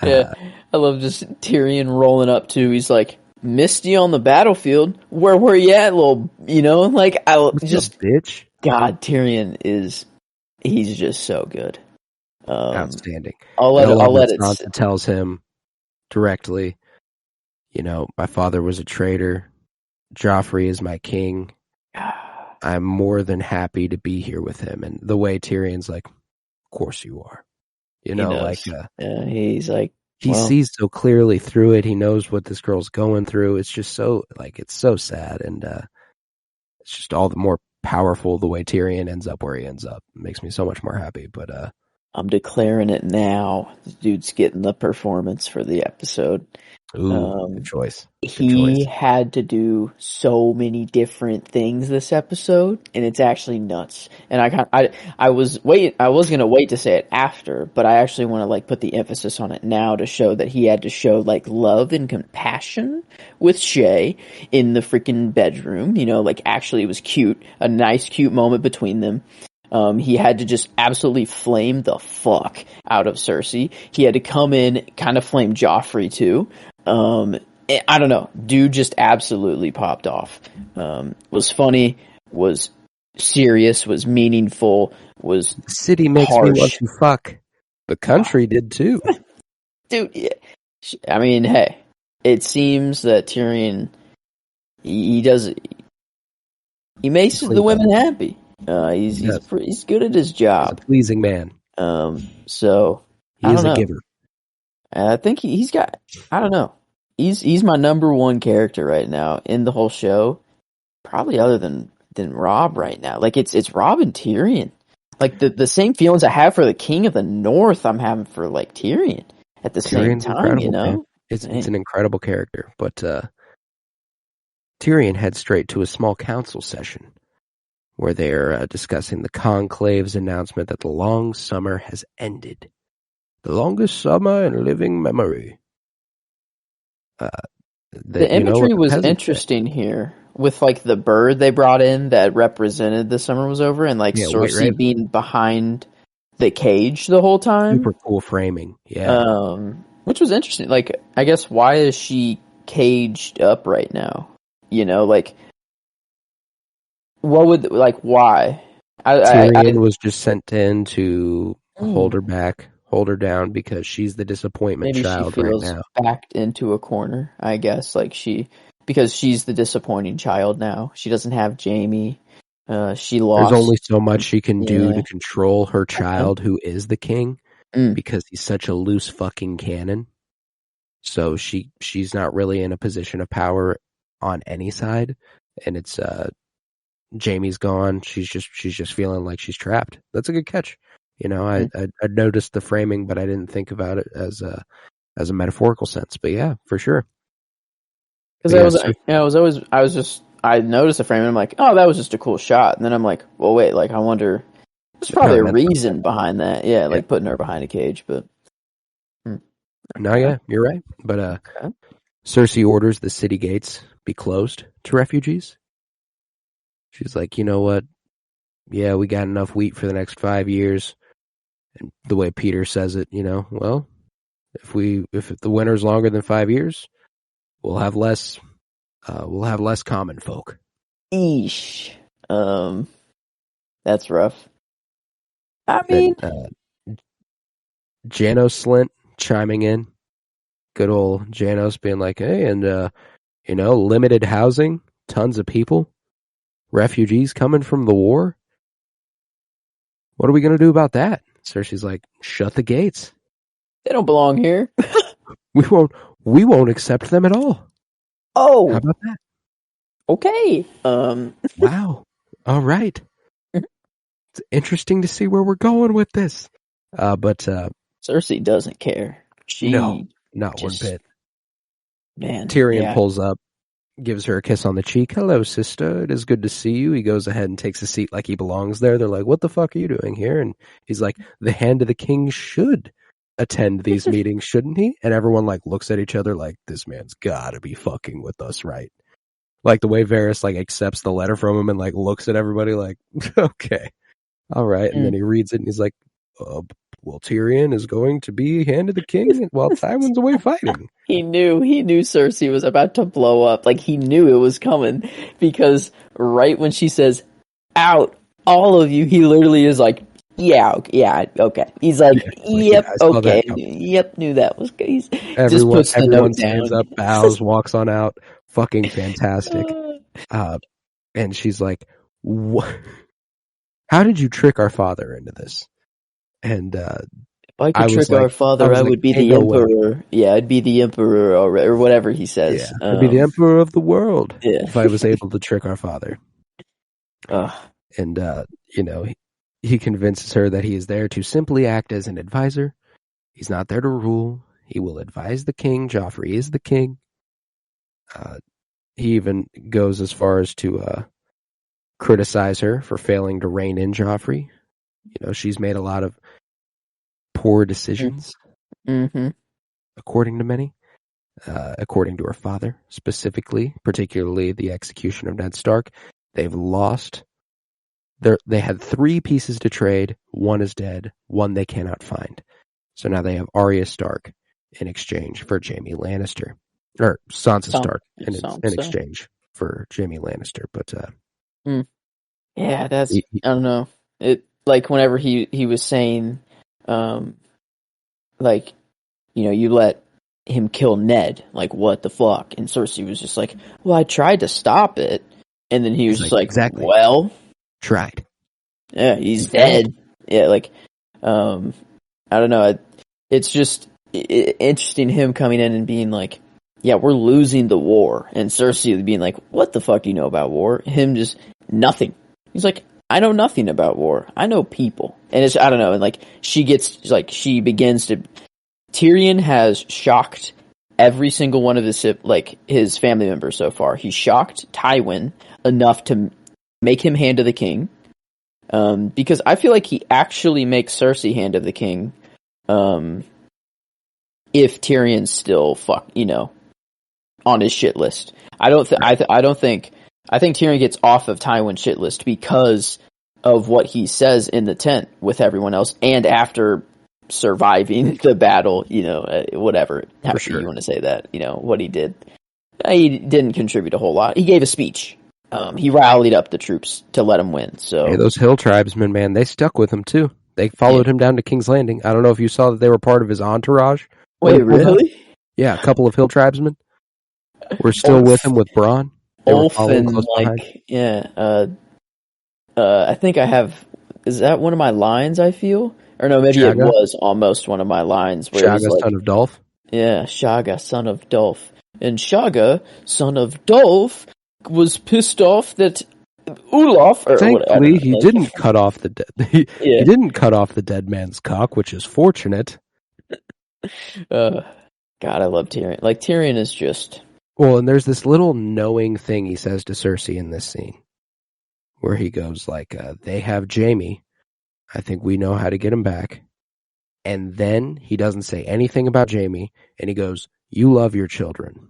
Yeah, I love just Tyrion rolling up too. He's like, missed you on the battlefield. Where were you at, little, you know? Like, bitch. God, Tyrion he's just so good. Outstanding. I'll let it. Sansa tells him directly, you know, my father was a traitor. Joffrey is my king. I'm more than happy to be here with him. And the way Tyrion's like, of course you are. You know, like, he's like, he sees so clearly through it. He knows what this girl's going through. It's just so, like, it's so sad. And it's just all the more powerful the way Tyrion ends up where he ends up. It makes me so much more happy. But I'm declaring it now. This dude's getting the performance for the episode. Ooh, good choice. He had to do so many different things this episode, and it's actually nuts. And I was gonna wait to say it after, but I actually want to like put the emphasis on it now to show that he had to show like love and compassion with Shay in the freaking bedroom. You know, like actually it was cute, a nice cute moment between them. He had to just absolutely flame the fuck out of Cersei. He had to come in, kind of flame Joffrey too. I don't know. Dude just absolutely popped off. Was funny, was serious, was meaningful, was the city makes harsh. Me want to fuck. The country did too. Dude, yeah. I mean, hey, it seems that Tyrion, he makes the women happy. He's good at his job. He's a pleasing man. So he is a giver. I think he's got. I don't know. He's my number one character right now in the whole show, probably other than Rob right now. Like it's Rob and Tyrion. Like the same feelings I have for the King of the North, I'm having for like Tyrion at the same time. You know, man. It's an incredible character. But Tyrion heads straight to a small council session where they're discussing the conclave's announcement that the long summer has ended. The longest summer in living memory. The imagery was interesting here with like the bird they brought in that represented the summer was over, and like Cersei being behind the cage the whole time. Super cool framing. Yeah. Which was interesting. Like, I guess why is she caged up right now? You know, like what would why? Tyrion was just sent in to hold her back. Hold her down because she's the disappointment child right now. Maybe she feels backed into a corner, I guess. Because she's the disappointing child now. She doesn't have Jaime. She lost. There's only so much she can do to control her child, who is the king, because he's such a loose fucking cannon. So she's not really in a position of power on any side, and it's Jaime's gone. She's just feeling like she's trapped. That's a good catch. You know, I noticed the framing, but I didn't think about it as a metaphorical sense. But yeah, for sure. Because I was just I noticed the frame and I'm like, oh, that was just a cool shot. And then I'm like, well, wait, like, I wonder, there's probably a reason behind that. Yeah, like putting her behind a cage, but. No, yeah, you're right. But Cersei orders the city gates be closed to refugees. She's like, you know what? Yeah, we got enough wheat for the next 5 years. And the way Peter says it, well, if the winter's longer than 5 years, we'll have less common folk. Eesh. That's rough. I mean, Janos Slint chiming in. Good old Janos being like, hey, and limited housing, tons of people, refugees coming from the war. What are we going to do about that? Cersei's like, shut the gates. They don't belong here. We won't accept them at all. Oh. How about that? Okay. Wow. All right. It's interesting to see where we're going with this. But Cersei doesn't care. No, not one bit. Man. Tyrion pulls up, gives her a kiss on the cheek. Hello, sister. It is good to see you. He goes ahead and takes a seat like he belongs there. They're like, what the fuck are you doing here? And he's like, the hand of the king should attend these meetings, shouldn't he? And everyone like looks at each other like, this man's gotta be fucking with us, right? Like the way Varys like accepts the letter from him and like looks at everybody like, okay, all right. And then he reads it and he's like, well, Tyrion is going to be hand of the king while Tywin's away fighting. He knew Cersei was about to blow up. Like, he knew it was coming, because right when she says, out, all of you, he literally is like, yeah, okay. He's like, yep, okay, yep, knew that was good. Everyone stands up, bows, walks on out. Fucking fantastic. And she's like, what? How did you trick our father into this? And if I could trick our father, I would be the emperor. Yeah, I'd be the emperor or whatever he says. Yeah, I'd be the emperor of the world if I was able to trick our father. And he convinces her that he is there to simply act as an advisor. He's not there to rule. He will advise the king. Joffrey is the king. He even goes as far as to criticize her for failing to rein in Joffrey. She's made a lot of poor decisions, according to many, according to her father, particularly the execution of Ned Stark. They've lost. They had 3 pieces to trade. 1 is dead. 1 they cannot find. So now they have Arya Stark in exchange for Jaime Lannister. Or Sansa Stark in exchange for Jaime Lannister. But yeah, that's I don't know. It like whenever he was saying, like, you let him kill Ned. Like, what the fuck? And Cersei was just like, well, I tried to stop it, and then he was just like, exactly. Well, tried. Yeah, he's dead. Yeah, like, I don't know. It's just interesting him coming in and being like, yeah, we're losing the war. And Cersei being like, what the fuck do you know about war? Him just, nothing. He's like, I know nothing about war. I know people. And it's, I don't know. And like, she begins to, Tyrion has shocked every single one of his family members so far. He shocked Tywin enough to make him hand of the king. Because I feel like he actually makes Cersei hand of the king. If Tyrion's still on his shit list. I think Tyrion gets off of Tywin's shit list because of what he says in the tent with everyone else, and after surviving the battle, whatever, however you want to say that, what he did. He didn't contribute a whole lot. He gave a speech. He rallied up the troops to let him win. So hey, those hill tribesmen, man, they stuck with him too. They followed him down to King's Landing. I don't know if you saw that they were part of his entourage. Wait, really? Yeah, a couple of hill tribesmen were still with him with Bronn. I think I have. Is that one of my lines? I feel, or no, maybe Shaga? It was almost one of my lines. Where Shaga, son of Dolph. Yeah, Shaga, son of Dolph, and Shaga, son of Dolph, was pissed off that Olaf. Thankfully, he didn't cut off the dead. He didn't cut off the dead man's cock, which is fortunate. God, I love Tyrion. Like, Tyrion is just Well, and there's this little knowing thing he says to Cersei in this scene, where he goes like, "They have Jaime. I think we know how to get him back." And then he doesn't say anything about Jaime, and he goes, "You love your children."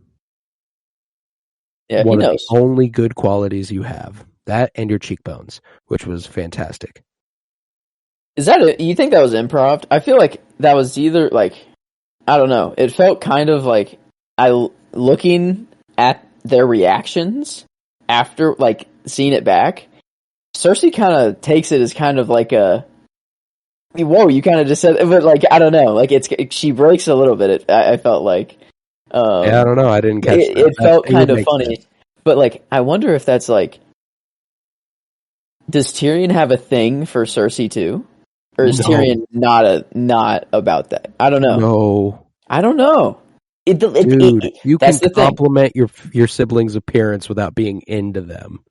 Yeah, One he of knows. the only good qualities you have. That and your cheekbones, which was fantastic. Is that it? You think that was improv? I feel like that was either like, I don't know. It felt kind of like looking at their reactions after like seeing it back. Cersei kind of takes it as kind of like a, whoa, you kind of just said, but like I don't know, like she breaks a little bit. I felt like, Yeah, I don't know. I didn't catch that. It felt It would kind of make funny, sense. but like I wonder if that's like, does Tyrion have a thing for Cersei too? Or is No. Tyrion not about that? I don't know. No. I don't know. Dude, you can That's the thing. compliment your siblings' appearance without being into them.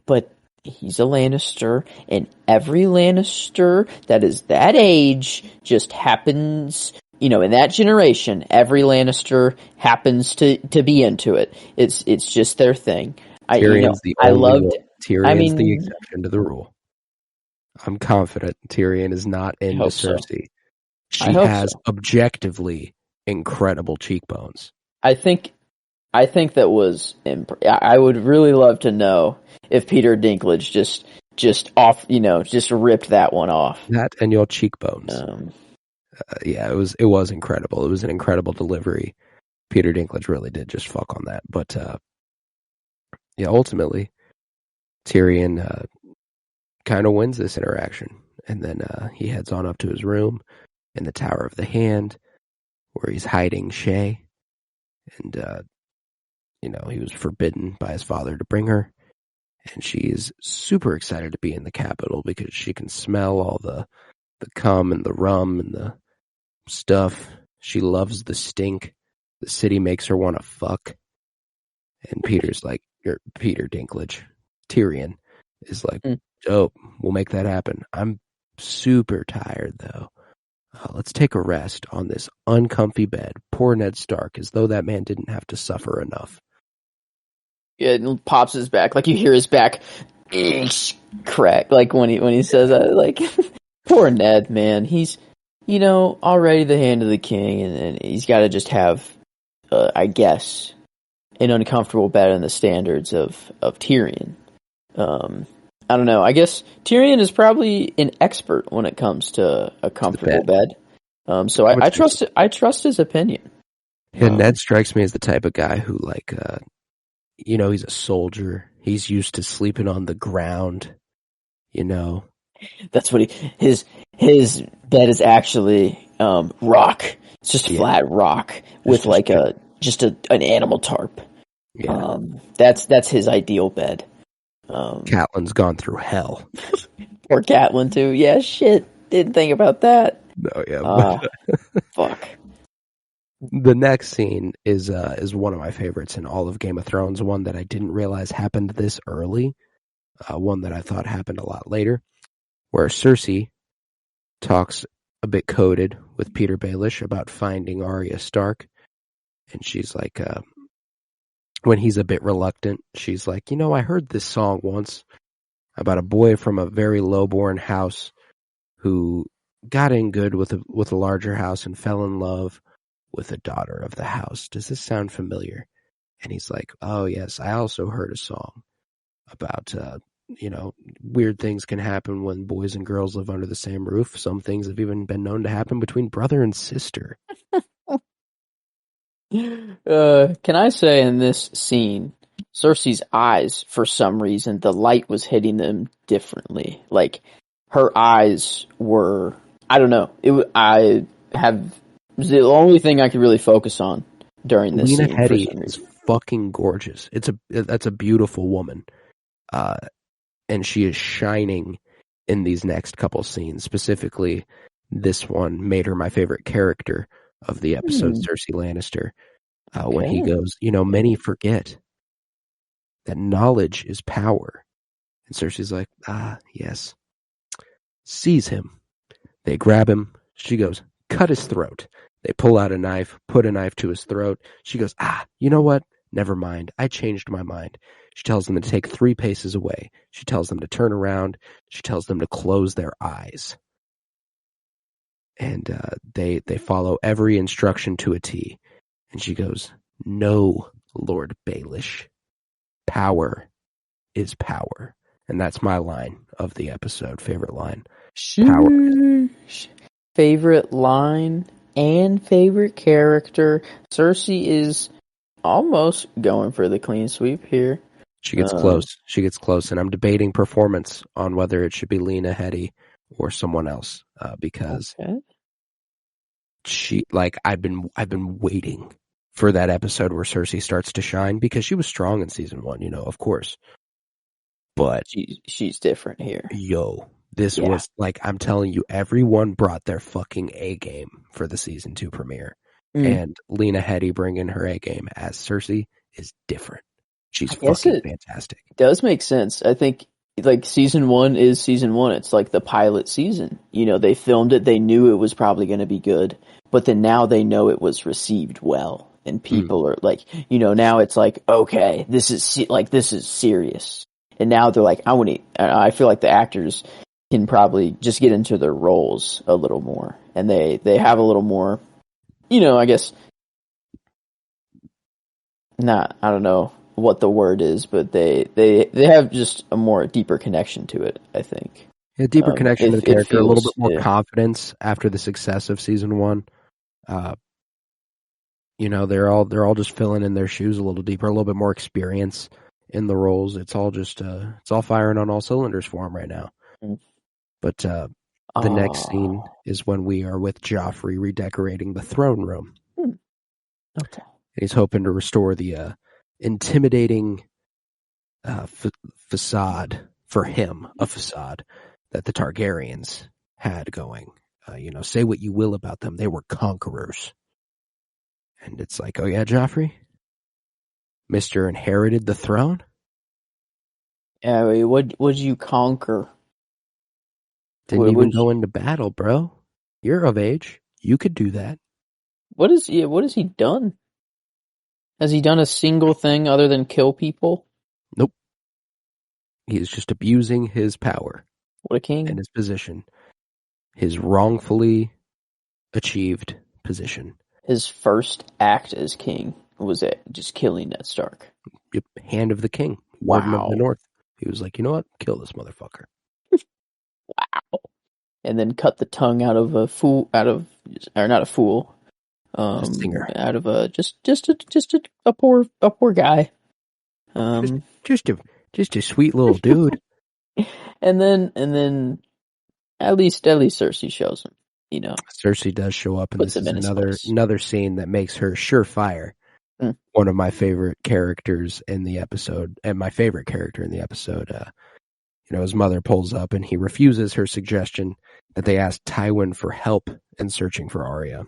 But he's a Lannister, and every Lannister that is that age just happens, in that generation, every Lannister happens to be into it. It's just their thing. Tyrion's the exception to the rule. I'm confident Tyrion is not into Cersei. She has objectively incredible cheekbones. I think that was. I would really love to know if Peter Dinklage just off, just ripped that one off. That and your cheekbones. Yeah, it was incredible. It was an incredible delivery. Peter Dinklage really did just fuck on that. But yeah, ultimately, Tyrion kind of wins this interaction, and then he heads on up to his room in the Tower of the Hand, where he's hiding Shay, and he was forbidden by his father to bring her, and she is super excited to be in the capital because she can smell all the cum and the rum and the stuff. She loves the stink. The city makes her want to fuck. And Peter's like, Peter Dinklage, Tyrion is like, dope, we'll make that happen. I'm super tired though. Let's take a rest on this uncomfy bed. Poor Ned Stark, as though that man didn't have to suffer enough. Yeah, it pops his back, like you hear his back crack, like when he says that, like poor Ned, man. He's already the hand of the king, and he's got to just have, I guess, an uncomfortable bed in the standards of Tyrion. I don't know. I guess Tyrion is probably an expert when it comes to a comfortable bed. So I trust his opinion. Yeah, Ned strikes me as the type of guy who, like, he's a soldier. He's used to sleeping on the ground. That's what his bed is actually rock. It's just flat rock with like an animal tarp. Yeah. That's his ideal bed. Catelyn's gone through hell. Or Catelyn too. Yeah, shit. Didn't think about that. No, yeah. Fuck. The next scene is one of my favorites in all of Game of Thrones. One that I didn't realize happened this early. One that I thought happened a lot later, where Cersei talks a bit coded with Peter Baelish about finding Arya Stark, and she's like, when he's a bit reluctant, she's like, I heard this song once about a boy from a very low-born house who got in good with a larger house and fell in love with a daughter of the house. Does this sound familiar? And he's like, oh yes, I also heard a song about, weird things can happen when boys and girls live under the same roof. Some things have even been known to happen between brother and sister. Can I say in this scene, Cersei's eyes, for some reason, the light was hitting them differently. Like, her eyes were, I don't know. It was the only thing I could really focus on during this Lena scene. Headey is fucking gorgeous. That's a beautiful woman. And she is shining in these next couple scenes. Specifically, this one made her my favorite character of the episode, Cersei Lannister. When he goes, many forget that knowledge is power. And Cersei's like, yes. Seize him. They grab him. She goes, cut his throat. They pull out a knife, put a knife to his throat. She goes, you know what? Never mind. I changed my mind. She tells them to take 3 paces away. She tells them to turn around. She tells them to close their eyes. And they follow every instruction to a T. And she goes, "No, Lord Baelish. Power is power." And that's my line of the episode. Favorite line. Power. Favorite line and favorite character. Cersei is almost going for the clean sweep here. She gets close. She gets close. And I'm debating performance on whether it should be Lena Headey or someone else. Because I've been waiting for that episode where Cersei starts to shine, because she was strong in season 1, of course. But she's different here. This was I'm telling you, everyone brought their fucking A game for the season 2 premiere. And Lena Headey bringing her A game as Cersei is different. She's fucking fantastic. It does make sense. I think season 1 is season 1. It's like the pilot season. They filmed it. They knew it was probably going to be good, but then now they know it was received well, and people are now it's like, okay, this is serious. And now they're like, I feel like the actors can probably just get into their roles a little more, and they have a little more, I guess, I don't know what the word is, but they have just a more deeper connection to it, I think. A deeper connection to the character, a little bit more confidence after the success of season 1. They're all just filling in their shoes a little deeper, a little bit more experience in the roles. It's all just it's all firing on all cylinders for them right now. But the next scene is when we are with Joffrey redecorating the throne room. Okay. He's hoping to restore the intimidating facade for him, a facade that the Targaryens had going. Say what you will about them, they were conquerors. And it's like, oh yeah, Joffrey? Mr. Inherited the throne? Yeah, what'd you conquer? Didn't even go into battle, bro. You're of age. You could do that. What has he done? Has he done a single thing other than kill people? Nope. He's just abusing his power. What a king. And his position. His wrongfully achieved position. His first act as king was just killing Ned Stark. Yep. Hand of the king. Warden of the North. He was like, you know what? Kill this motherfucker. Wow. And then cut the tongue out of a fool, or not a fool. A singer. Out of just a poor guy. Just a sweet little dude. and then at least Cersei shows him, Cersei does show up, and this is another scene that makes her surefire. One of my favorite characters in the episode, and my favorite character in the episode. His mother pulls up, and he refuses her suggestion that they ask Tywin for help in searching for Arya,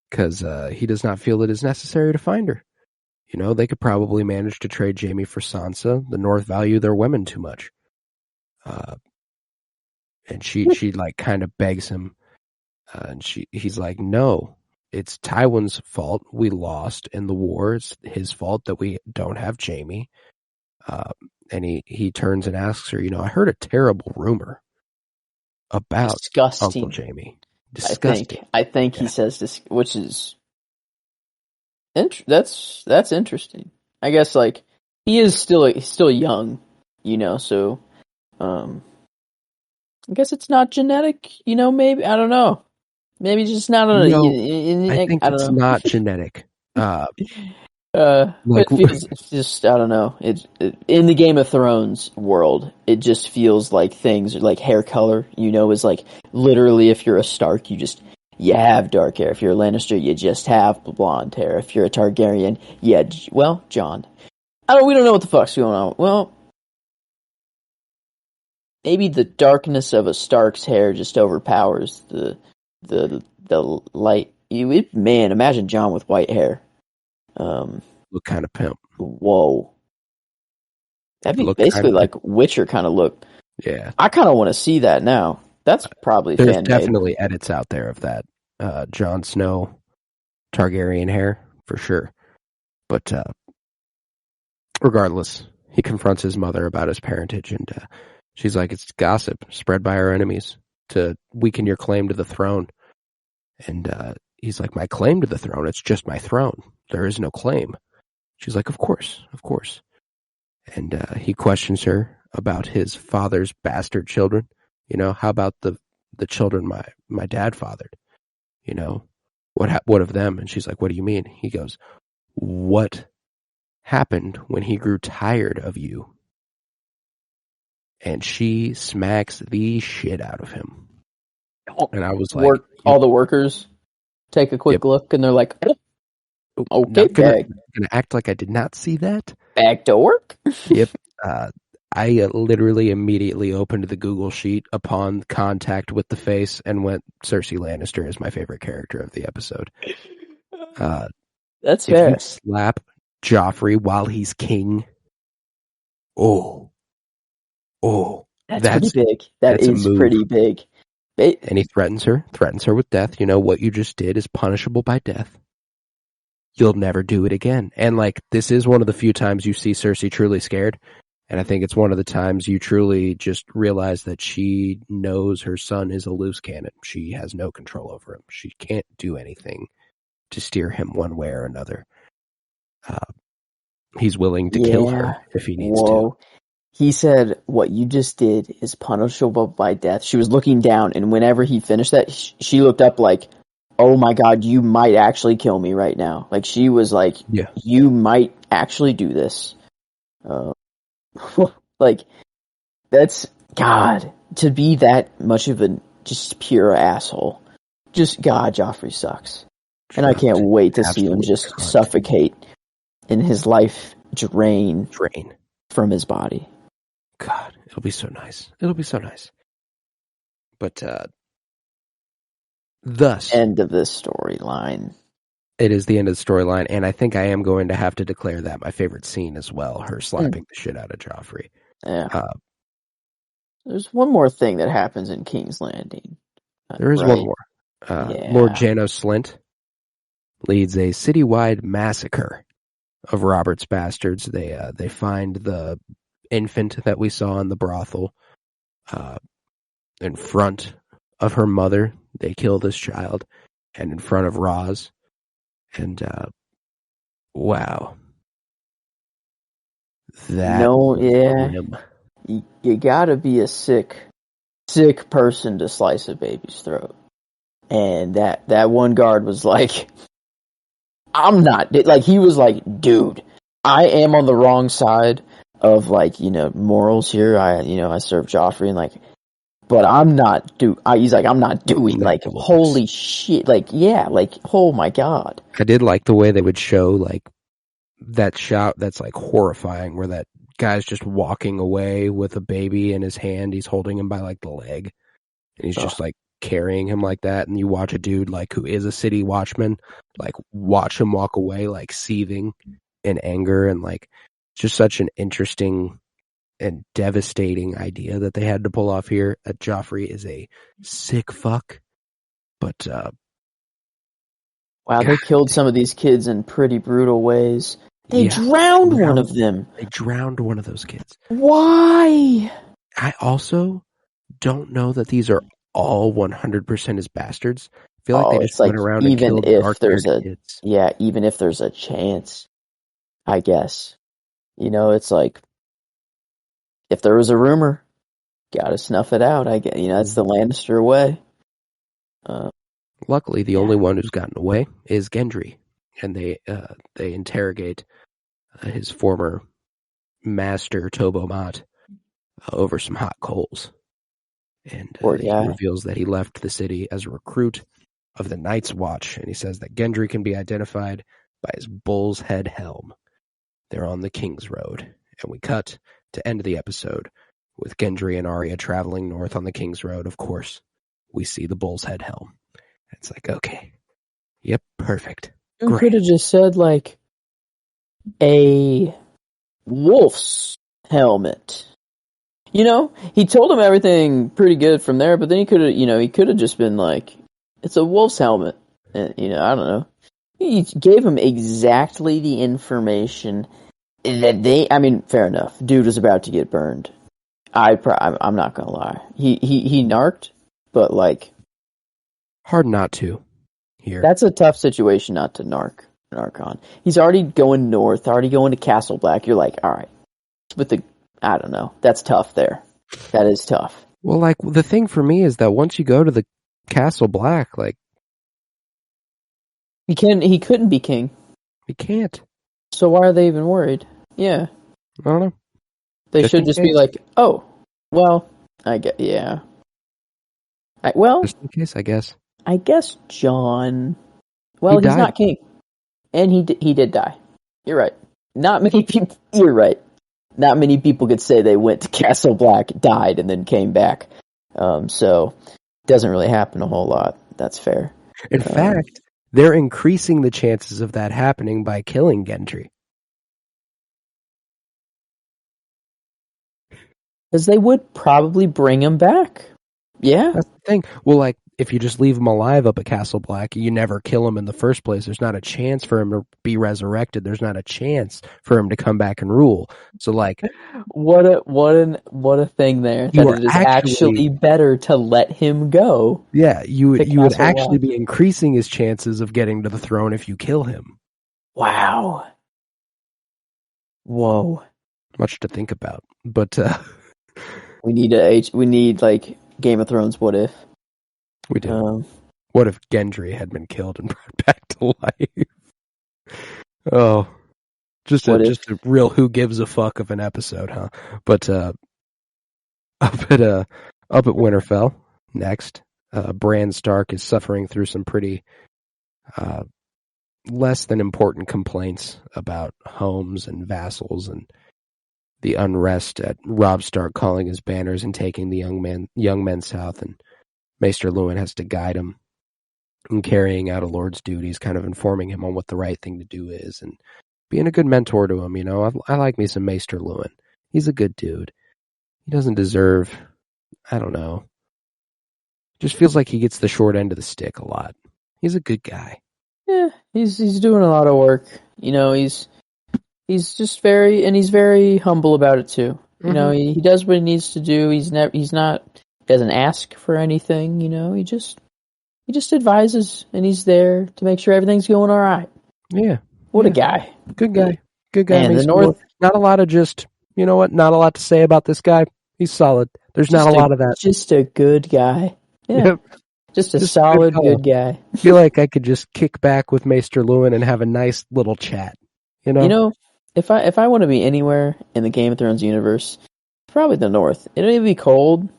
because he does not feel it is necessary to find her. They could probably manage to trade Jaime for Sansa. The North value their women too much. And she kind of begs him, and he's like, no, it's Tywin's fault we lost in the war. It's his fault that we don't have Jaime. And he turns and asks her, I heard a terrible rumor about Uncle Jaime. Disgusting. I think he says this, which is that's interesting. I guess he is still young, so I guess it's not genetic, maybe, I don't know. Maybe just not I think it's not genetic. It feels, it's just, I don't know. In the Game of Thrones world, it just feels like things like hair color, is literally, if you're a Stark, you have dark hair. If you're a Lannister, you just have blonde hair. If you're a Targaryen, Jon. We don't know what the fuck's going on. Well, maybe the darkness of a Stark's hair just overpowers the light. Man, imagine Jon with white hair. Look kind of pimp. Whoa. That'd be basically like Witcher kind of look. Yeah. I kind of want to see that now. That's probably There's fan-made. Definitely edits out there of that Jon Snow Targaryen hair, for sure. But regardless, he confronts his mother about his parentage, and she's like, it's gossip spread by our enemies to weaken your claim to the throne. And he's like, my claim to the throne, it's just my throne. There is no claim. She's like, of course. And he questions her about his father's bastard children. How about the children my dad fathered? What of them? And she's like, what do you mean? He goes, what happened when he grew tired of you? And she smacks the shit out of him. And I was like, all the workers take a quick look, and they're like, oh, okay, gonna act like I did not see that. Back to work. Yep. I literally immediately opened the Google sheet upon contact with the face and went, Cersei Lannister is my favorite character of the episode. That's fair. If you slap Joffrey while he's king, that's pretty big. That is pretty big. And he threatens her with death. What you just did is punishable by death. You'll never do it again. And this is one of the few times you see Cersei truly scared. And I think it's one of the times you truly just realize that she knows her son is a loose cannon. She has no control over him. She can't do anything to steer him one way or another. He's willing to kill her if he needs to. He said, what you just did is punishable by death. She was looking down, and whenever he finished that, she looked up like, oh my God, you might actually kill me right now. She was like, you might actually do this. That's, God, to be that much of a just pure asshole. Just, God, Joffrey sucks. And I can't wait to see him just suffocate and his life drain from his body. God, it'll be so nice. But, thus... end of this storyline. It is the end of the storyline, and I think I am going to have to declare that my favorite scene as well, her slapping the shit out of Joffrey. Yeah. There's one more thing that happens in King's Landing. There is one more. Lord Janos Slint leads a citywide massacre of Robert's bastards. They find the infant that we saw in the brothel in front of her mother. They kill this child, and in front of Roz. And wow, you gotta be a sick person to slice a baby's throat. And that one guard was like, I'm not, he was like, dude, I am on the wrong side of morals here. I serve Joffrey, and but I'm not he's like, I'm not doing holy shit. Oh my God. I did like the way they would show that shot that's horrifying, where that guy's just walking away with a baby in his hand. He's holding him by the leg, and he's just carrying him like that. And you watch a dude who is a city watchman, watch him walk away, seething in anger, and just such an interesting and devastating idea that they had to pull off here. That Joffrey is a sick fuck, but wow, they killed some of these kids in pretty brutal ways. They drowned one of them. They drowned one of those kids. Why? I also don't know that these are all 100% his bastards. I feel like they just went around and killed dark-haired kids. Yeah, even if there's a chance, I guess. It's if there was a rumor, gotta snuff it out. I guess that's the Lannister way. Luckily, the only one who's gotten away is Gendry, and they interrogate his former master Tobo Mott over some hot coals, and he reveals that he left the city as a recruit of the Night's Watch, and he says that Gendry can be identified by his bull's head helm. They're on the King's Road, and we cut to end the episode with Gendry and Arya traveling north on the King's Road. Of course, we see the bull's head helm. It's okay. Yep, perfect. You could have just said a wolf's helmet. He told him everything pretty good from there, but then he could have just been it's a wolf's helmet. And, I don't know. He gave him exactly the information that I mean, fair enough. Dude was about to get burned. I'm not gonna lie. He narked, but like, Hard not to here. that's a tough situation not to narc on. He's already going north, already going to Castle Black. You're like, all right, I don't know. That's tough there. That is tough. Well, like, the thing for me is that once you go to the Castle Black, like, He couldn't be king. you can't. So why are they even worried? Yeah. I don't know. They Just should in just case. be like, oh, well, I get, yeah. Just in case, I guess. I guess John. Well, He he's died. not king, and he did die. You're right. Not many people. You're right. Not many people could say they went to Castle Black, died, and then came back. So doesn't really happen a whole lot. That's fair. In fact, they're increasing the chances of that happening by killing Gendry. Because they would probably bring him back. Yeah. That's the thing. Well, like, if you just leave him alive up at Castle Black, you never kill him in the first place. There's not a chance for him to be resurrected. There's not a chance for him to come back and rule. So, like, What a thing there. You That are it is actually- actually better to let him go. yeah, you would Castle actually Black. be increasing his chances of getting to the throne if you kill him. Wow. Whoa. Much to think about. But We need like Game of Thrones. What if? we do. What if Gendry had been killed and brought back to life? Oh, just a real who gives a fuck of an episode, huh? But up at Winterfell next, Bran Stark is suffering through some pretty less than important complaints about homes and vassals and the unrest at Robb Stark calling his banners and taking the young men south, and Maester Luwin has to guide him in carrying out a lord's duties, kind of informing him on what the right thing to do is, and being a good mentor to him. You know, I like me some Maester Luwin. He's a good dude. He doesn't deserve, I don't know, just feels like he gets the short end of the stick a lot. He's a good guy. Yeah, he's doing a lot of work. You know, he's just very humble about it too. You know, he does what he needs to do. He doesn't ask for anything. You know, he just advises, and he's there to make sure everything's going all right. Yeah. What a guy. Good guy. Good guy. Man, the Maester North. Luwin. Not a lot of just, you know what? Not a lot to say about this guy. He's solid. There's not a lot of that. Just a good guy. Yeah. Yep. Just a Just solid good good guy. I feel like I could just kick back with Maester Luwin and have a nice little chat. You know? You know, if I want to be anywhere in the Game of Thrones universe, probably the North. It may be cold,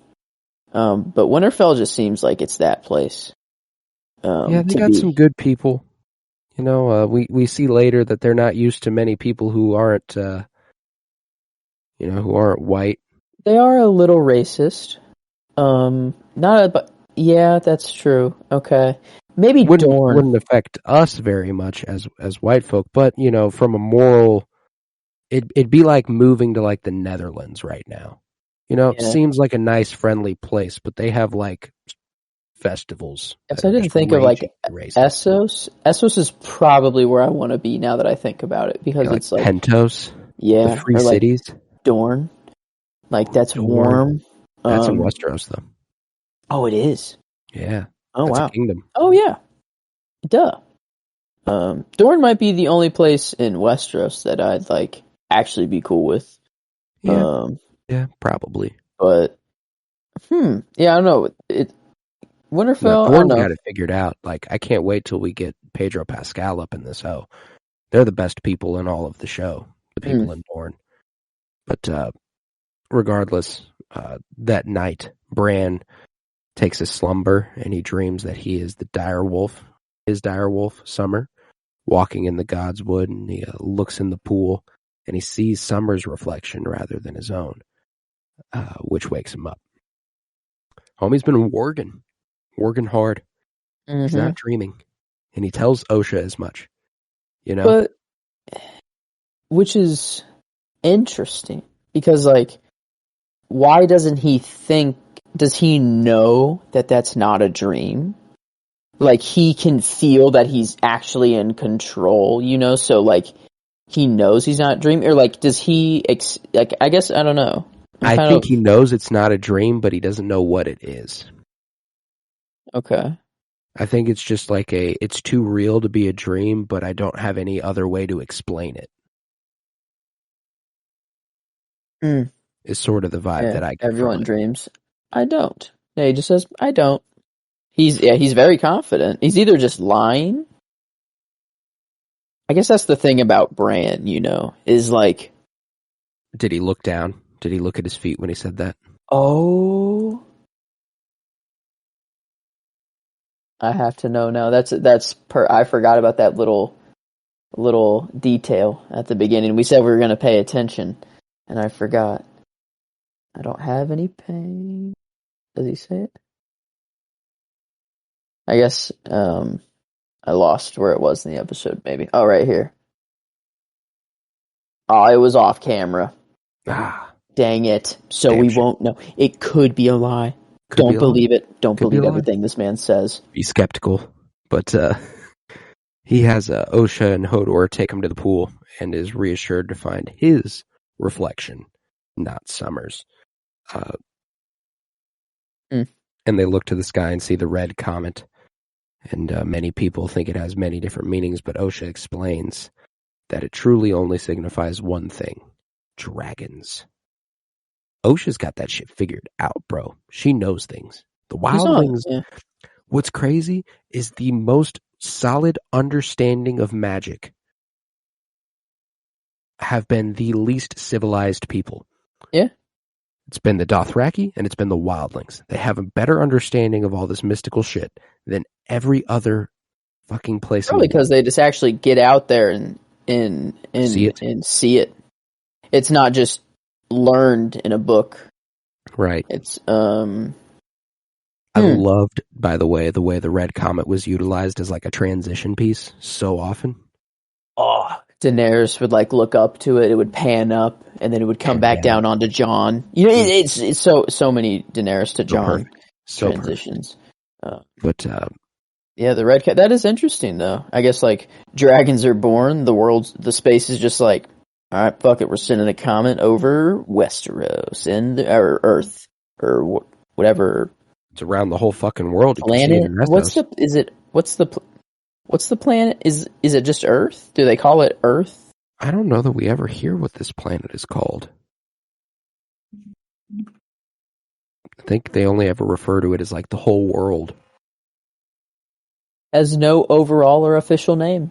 but Winterfell just seems like it's that place. Yeah, they got some good people. You know, we see later that they're not used to many people who aren't, who aren't white. They are a little racist. But yeah, that's true. Okay, maybe Dorne. Wouldn't affect us very much as white folk, but you know, from a moral, it'd be like moving to like the Netherlands right now. You know, it seems like a nice, friendly place, but they have like festivals. Yes, I didn't think of like Essos. Essos is probably where I want to be now that I think about it, because it's like Pentos, yeah, the free or like cities. Dorne, like that's Dorne. warm. That's in Westeros, though. Oh, it is. Yeah. Oh, that's wow. a kingdom. Oh, yeah. Duh. Dorne might be the only place in Westeros that I'd like actually be cool with. Yeah. Yeah, probably. But yeah, I don't know. Winterfell. Dorne's got it figured out. Like, I can't wait till we get Pedro Pascal up in this hoe. They're the best people in all of the show. The people in Dorne. But regardless, that night, Bran takes a slumber, and he dreams that he is the direwolf, Summer, walking in the God's Wood, and he looks in the pool, and he sees Summer's reflection rather than his own, which wakes him up. Homie's been working hard. He's not dreaming, and he tells Osha as much. You know, but which is interesting, because like, why doesn't he think? Does he know that that's not a dream? like he can feel that he's actually in control, you know, so like he knows he's not dreaming, or like does he like I guess I don't know. I think he knows it's not a dream, but he doesn't know what it is. Okay. I think it's just like it's too real to be a dream, but I don't have any other way to explain it. Is sort of the vibe that I get. Everyone dreams. I don't. Yeah, he just says, I don't. He's very confident. He's either just lying. I guess that's the thing about Bran, you know, is like. Did he look down? Did he look at his feet when he said that? Oh. I have to know now. I forgot about that little detail at the beginning. We said we were going to pay attention, and I forgot. I don't have any pain. Does he say it? I guess I lost where it was in the episode, maybe. Oh, right here. Oh, it was off camera. Dang it. So we won't know. It could be a lie. Don't believe it. Don't believe everything this man says. Be skeptical. But he has Osha and Hodor take him to the pool and is reassured to find his reflection, not Summer's. And they look to the sky and see the red comet. And many people think it has many different meanings, but Osha explains that it truly only signifies one thing: dragons. Osha's got that shit figured out, bro. She knows things. The wildlings, what's crazy is the most solid understanding of magic have been the least civilized people. Yeah. It's been the Dothraki and it's been the wildlings. They have a better understanding of all this mystical shit than every other fucking place. Probably because they just actually get out there and see it. It's not just learned in a book. Right. It's I loved, by the way the red comet was utilized as like a transition piece so often. Oh, Daenerys would like look up to it, it would pan up, and then it would come back down onto Jon. You know, it's so many Daenerys to Jon transitions. Yeah, the red cat. That is interesting, though. I guess like dragons are born, the space is just like, all right, fuck it, we're sending a comet over Westeros or Earth or whatever. It's around the whole fucking world. Planet. What's the planet? Is it just Earth? Do they call it Earth? I don't know that we ever hear what this planet is called. I think they only ever refer to it as like the whole world. Has no overall or official name.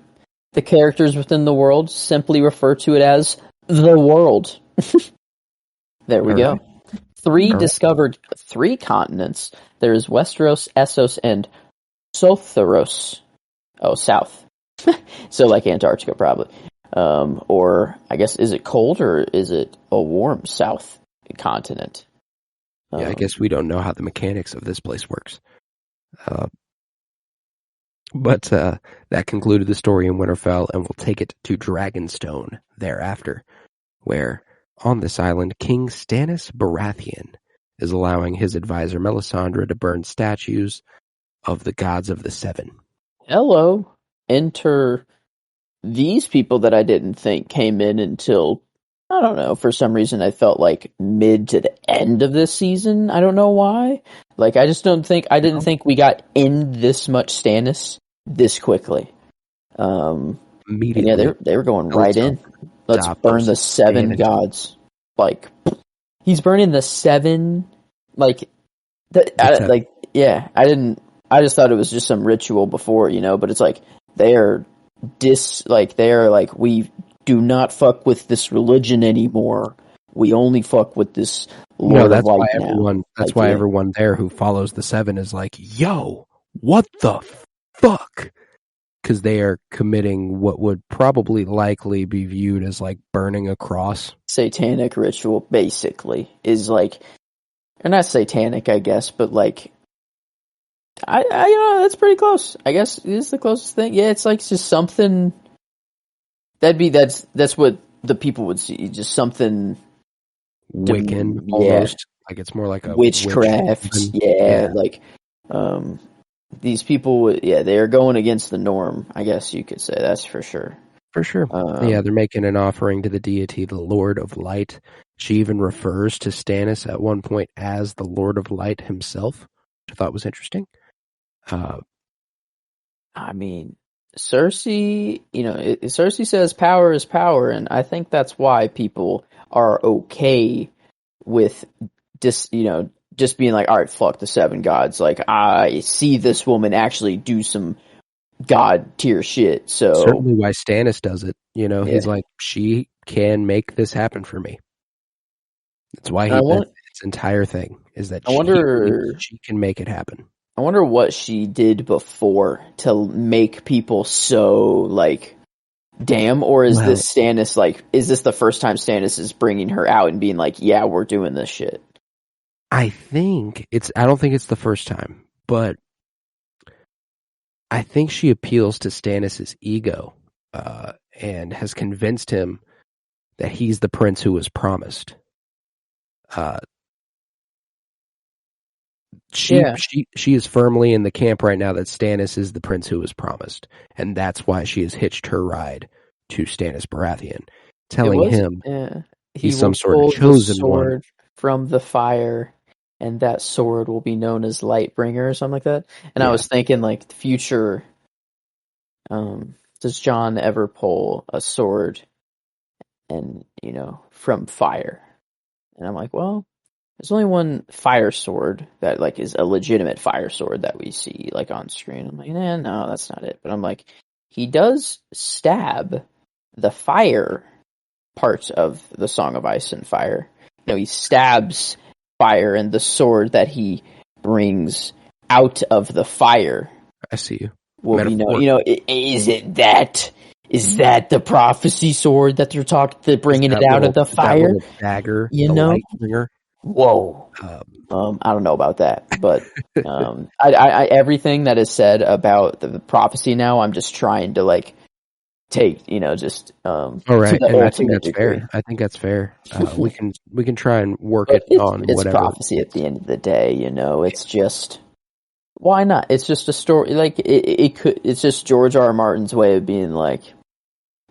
The characters within the world simply refer to it as the world. There we go. Discovered 3 continents. There is Westeros, Essos, and Sotheros. Oh, south. So like Antarctica, probably. Or I guess, is it cold or is it a warm south continent? Yeah, I guess we don't know how the mechanics of this place works. But that concluded the story in Winterfell, and we'll take it to Dragonstone thereafter, where on this island, King Stannis Baratheon is allowing his advisor Melisandre to burn statues of the gods of the Seven. Hello. Enter these people that I didn't think came in until, I don't know, for some reason I felt like mid to the end of this season. I don't know why. Like, I didn't think we got in this much Stannis this quickly. Immediately. Yeah, they were going right in. Let's burn the 7 gods. Like, he's burning the 7, like, I just thought it was just some ritual before, you know, but it's like, we do not fuck with this religion anymore. We only fuck with this Lord of Light now. That's why everyone there who follows the 7 is like, yo, what the fuck? Because they are committing what would probably likely be viewed as like burning a cross. Satanic ritual, basically, is like, or not satanic, I guess, but like, I that's pretty close. I guess it is the closest thing. Yeah, it's like just something. That's what the people would see. Just something Wiccan, almost. Like it's more like a witchcraft. Like, these people, yeah, they are going against the norm. I guess you could say that's for sure. For sure. Yeah, they're making an offering to the deity, the Lord of Light. She even refers to Stannis at one point as the Lord of Light himself, which I thought was interesting. I mean, Cersei, Cersei says power is power, and I think that's why people are okay with just being like, all right, fuck the seven gods. Like, I see this woman actually do some god tier shit. So certainly why Stannis does it. He's like, she can make this happen for me. That's why his entire thing is that she can make it happen. I wonder what she did before to make people so like, damn, or is this Stannis is this the first time Stannis is bringing her out and being like, yeah, we're doing this shit? I don't think it's the first time, but I think she appeals to Stannis' ego and has convinced him that he's the prince who was promised. She is firmly in the camp right now that Stannis is the prince who was promised, and that's why she has hitched her ride to Stannis Baratheon, telling him he's some sort of chosen one from the fire, and that sword will be known as Lightbringer or something like that. And I was thinking, like, the future. Does Jon ever pull a sword, and from fire? And I'm like, well. There's only one fire sword that like is a legitimate fire sword that we see like on screen. I'm like, no, that's not it. But I'm like, he does stab the fire parts of the Song of Ice and Fire. He stabs fire, and the sword that he brings out of the fire. I see you. Will be is that the prophecy sword that they're bringing it out of the fire? Dagger, the Lightbringer. Whoa. I don't know about that, but I everything that is said about the prophecy now, I'm just trying to like take, all right, and I think that's fair. I think that's fair. We can try and work it on it's whatever. Prophecy at the end of the day, it's just why not? It's just a story. Like it's just George R. R. Martin's way of being like,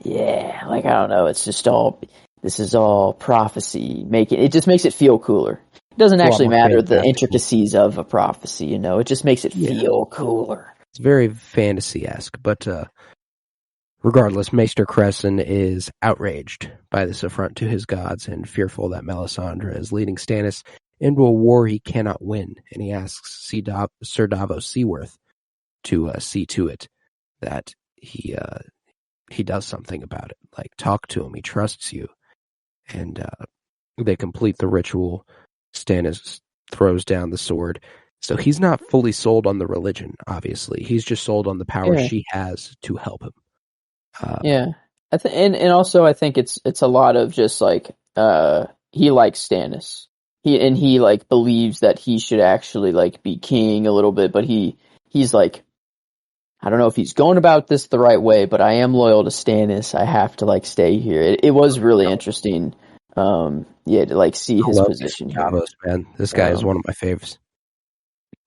yeah, like I don't know. It's just all. This is all prophecy. It just makes it feel cooler. It doesn't actually matter the intricacies of a prophecy, It just makes it feel cooler. It's very fantasy-esque, but regardless, Maester Cresson is outraged by this affront to his gods and fearful that Melisandre is leading Stannis into a war he cannot win, and he asks Sir Davos Seaworth to see to it that he does something about it. Like, talk to him. He trusts you. And they complete the ritual. Stannis throws down the sword. So he's not fully sold on the religion, obviously. He's just sold on the power she has to help him. And also I think it's a lot of just like he likes Stannis. He like believes that he should actually like be king a little bit, but he's like, I don't know if he's going about this the right way, but I am loyal to Stannis. I have to like stay here. It was really interesting, to like see his position here. Davos, man, this guy is one of my faves.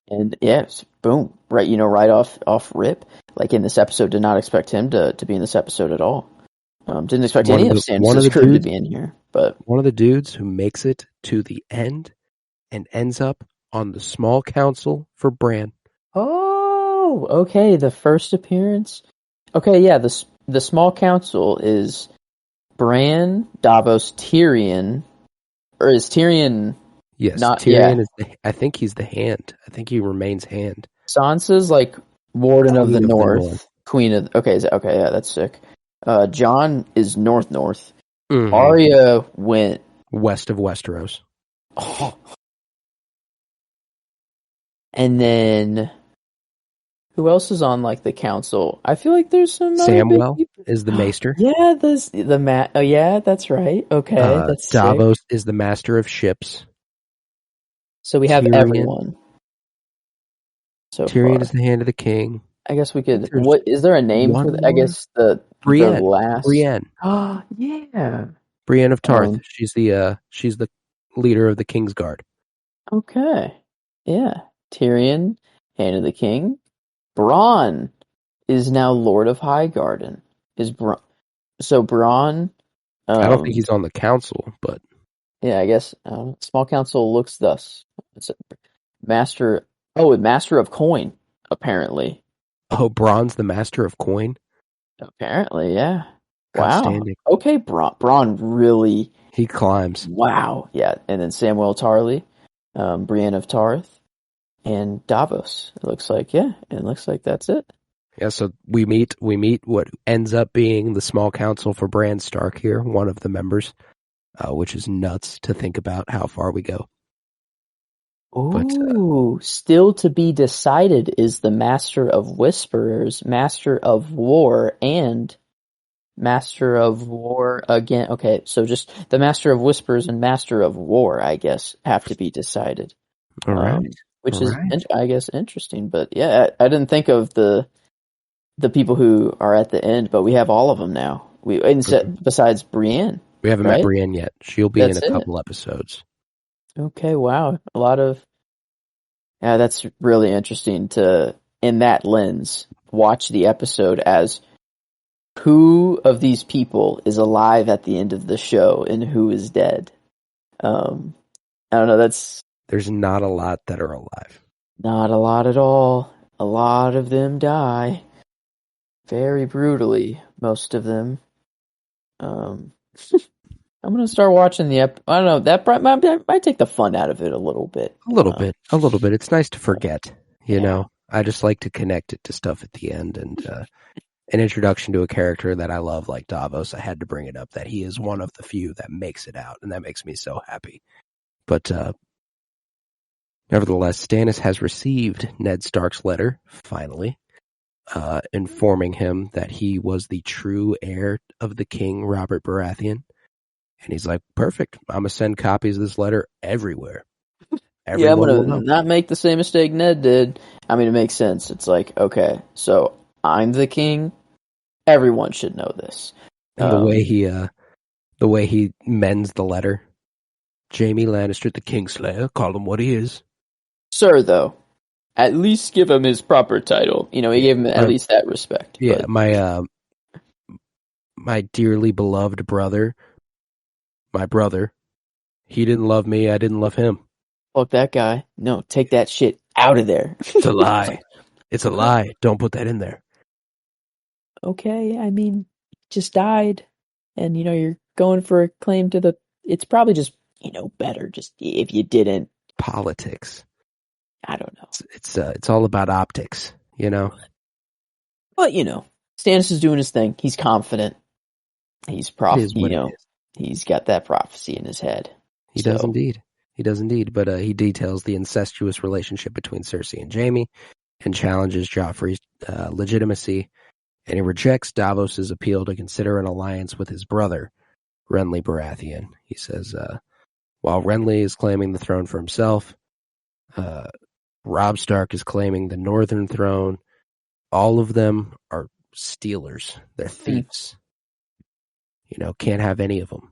And boom, right, right off rip. Like in this episode, did not expect him to be in this episode at all. Didn't expect any of Stannis' crew to be in here. But one of the dudes who makes it to the end and ends up on the small council for Bran. Oh, okay. The first appearance. Okay, yeah. The small council is Bran, Davos, Tyrion, or is Tyrion? Yes, Tyrion is. I think he's the Hand. I think he remains Hand. Sansa's like Warden of the North, Queen of. Okay, yeah, that's sick. Jon is North. Mm-hmm. Arya went west of Westeros. Oh. And then who else is on like the council? I feel like there's some Samwell is the maester. Yeah, Oh yeah, that's right. Okay, that's Davos sick. is the master of ships. So we have everyone. So Tyrion is the Hand of the King. I guess we could. What is there a name for that? I guess the last Brienne. Oh yeah, Brienne of Tarth. She's the leader of the Kingsguard. Okay, yeah. Tyrion, Hand of the King, Bronn is now Lord of Highgarden. So Bronn? I don't think he's on the council, but Yeah, I guess small council looks thus. It's a master. Oh, a master of coin. Apparently. Bronn's the master of coin. Apparently, yeah. Wow. Outstanding. Okay, Bronn really. He climbs. Wow. Yeah, and then Samwell Tarly, Brienne of Tarth, and Davos. It looks like that's it. Yeah, so we meet what ends up being the small council for Bran Stark here, one of the members, which is nuts to think about how far we go. Ooh, still to be decided is the Master of Whisperers, Master of War, and Master of War again. Okay, so just the Master of Whisperers and Master of War, I guess, have to be decided. All right. Which is, I guess, interesting. But yeah, I didn't think of the people who are at the end, but we have all of them now. Besides Brienne. We haven't met Brienne yet. She'll be in a couple episodes. Okay, wow. That's really interesting to, in that lens, watch the episode as who of these people is alive at the end of the show and who is dead. I don't know, there's not a lot that are alive. Not a lot at all. A lot of them die. Very brutally, most of them. I'm gonna start watching I don't know, that might take the fun out of it a little bit. A little bit. It's nice to forget, you know. I just like to connect it to stuff at the end, and an introduction to a character that I love like Davos. I had to bring it up that he is one of the few that makes it out, and that makes me so happy. But nevertheless, Stannis has received Ned Stark's letter, finally, informing him that he was the true heir of the king, Robert Baratheon. And he's like, perfect. I'm going to send copies of this letter everywhere. I'm going to not make the same mistake Ned did. I mean, it makes sense. It's like, okay, so I'm the king. Everyone should know this. And the way he mends the letter. Jaime Lannister, the Kingslayer, call him what he is. Sir, though, at least give him his proper title. You know, he gave him at least that respect. Yeah, but my dearly beloved brother, my brother, he didn't love me, I didn't love him. Fuck that guy. No, take that shit out of there. It's a lie. It's a lie. Don't put that in there. Okay, I mean, just died. And, you know, you're going for a claim to it's probably just, you know, better just if you didn't. Politics. I don't know. It's all about optics, you know? But, you know, Stannis is doing his thing. He's confident. He's he's got that prophecy in his head. He does indeed. But he details the incestuous relationship between Cersei and Jaime and challenges Joffrey's legitimacy, and he rejects Davos's appeal to consider an alliance with his brother, Renly Baratheon. He says, while Renly is claiming the throne for himself, Robb Stark is claiming the Northern Throne. All of them are stealers. They're thieves. You know, can't have any of them.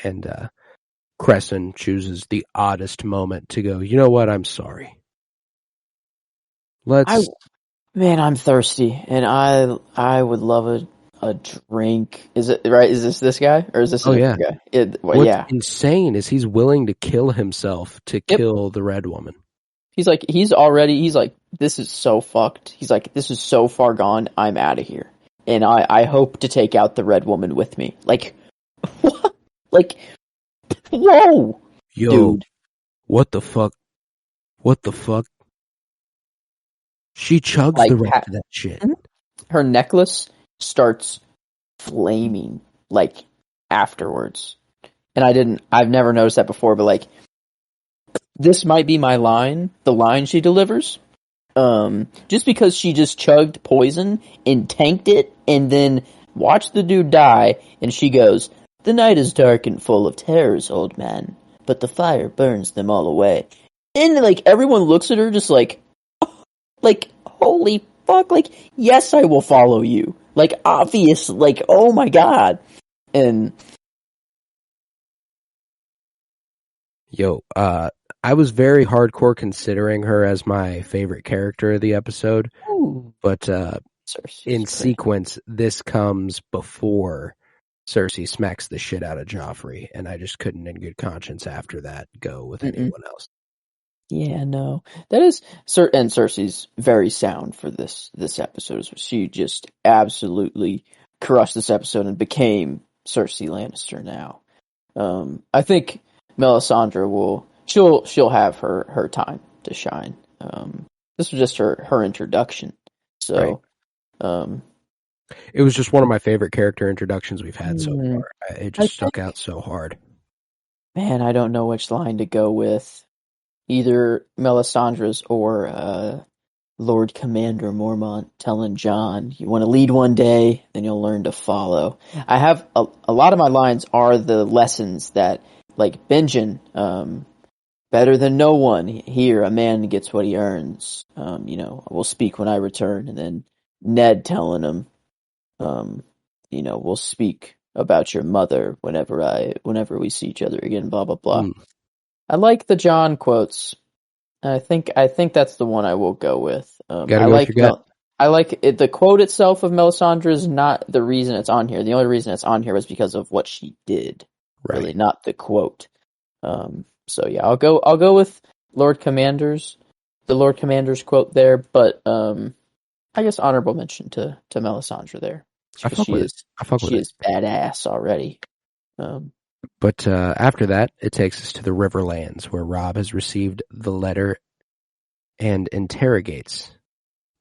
And Crescent chooses the oddest moment to go, you know what, I'm sorry. I'm thirsty, and I would love a drink. Is it right? Is this guy, or is this a different guy? What's insane is he's willing to kill himself to kill the Red Woman. He's like, this is so fucked. He's like, this is so far gone, I'm out of here. And I hope to take out the Red Woman with me. Like, what? Like, whoa! Yo, dude. What the fuck? She chugs the rest of that shit. Her necklace starts flaming, like, afterwards. And I've never noticed that before, but like, this might be my line, the line she delivers. Just because she just chugged poison and tanked it and then watched the dude die, and she goes, "The night is dark and full of terrors, old man, but the fire burns them all away." And like, everyone looks at her just like, holy fuck, like, yes, I will follow you. Like, obvious, like, oh my god. And yo, I was very hardcore considering her as my favorite character of the episode. Ooh. But Cersei's in great. sequence, this comes before Cersei smacks the shit out of Joffrey, and I just couldn't in good conscience after that go with anyone else. Yeah, no. That is and Cersei's very sound for this episode. She just absolutely crushed this episode and became Cersei Lannister now. I think Melisandre she'll have her time to shine. This was just her introduction. So it was just one of my favorite character introductions we've had so far. It just stuck out so hard. Man, I don't know which line to go with. Either Melisandre's or Lord Commander Mormont telling Jon, you want to lead one day, then you'll learn to follow. I have a lot of my lines are the lessons that, like Benjen, better than no one. Here, a man gets what he earns. I will speak when I return. And then Ned telling him, we'll speak about your mother whenever we see each other again, blah, blah, blah. I like the Jon quotes. I think that's the one I will go with. I like it. The quote itself of Melisandre is not the reason it's on here. The only reason it's on here was because of what she did, really, not the quote. So yeah, I'll go with the Lord Commander's quote there, but I guess honorable mention to Melisandre there. She is badass already. But after that, it takes us to the Riverlands, where Robb has received the letter and interrogates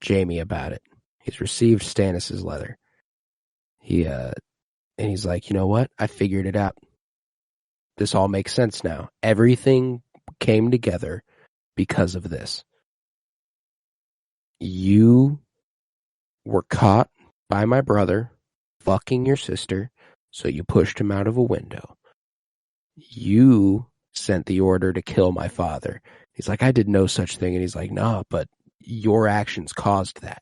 Jaime about it. He's received Stannis' letter. And he's like, you know what? I figured it out. This all makes sense now. Everything came together because of this. You were caught by my brother fucking your sister, so you pushed him out of a window. You sent the order to kill my father. He's like, I did no such thing. And he's like, nah, but your actions caused that.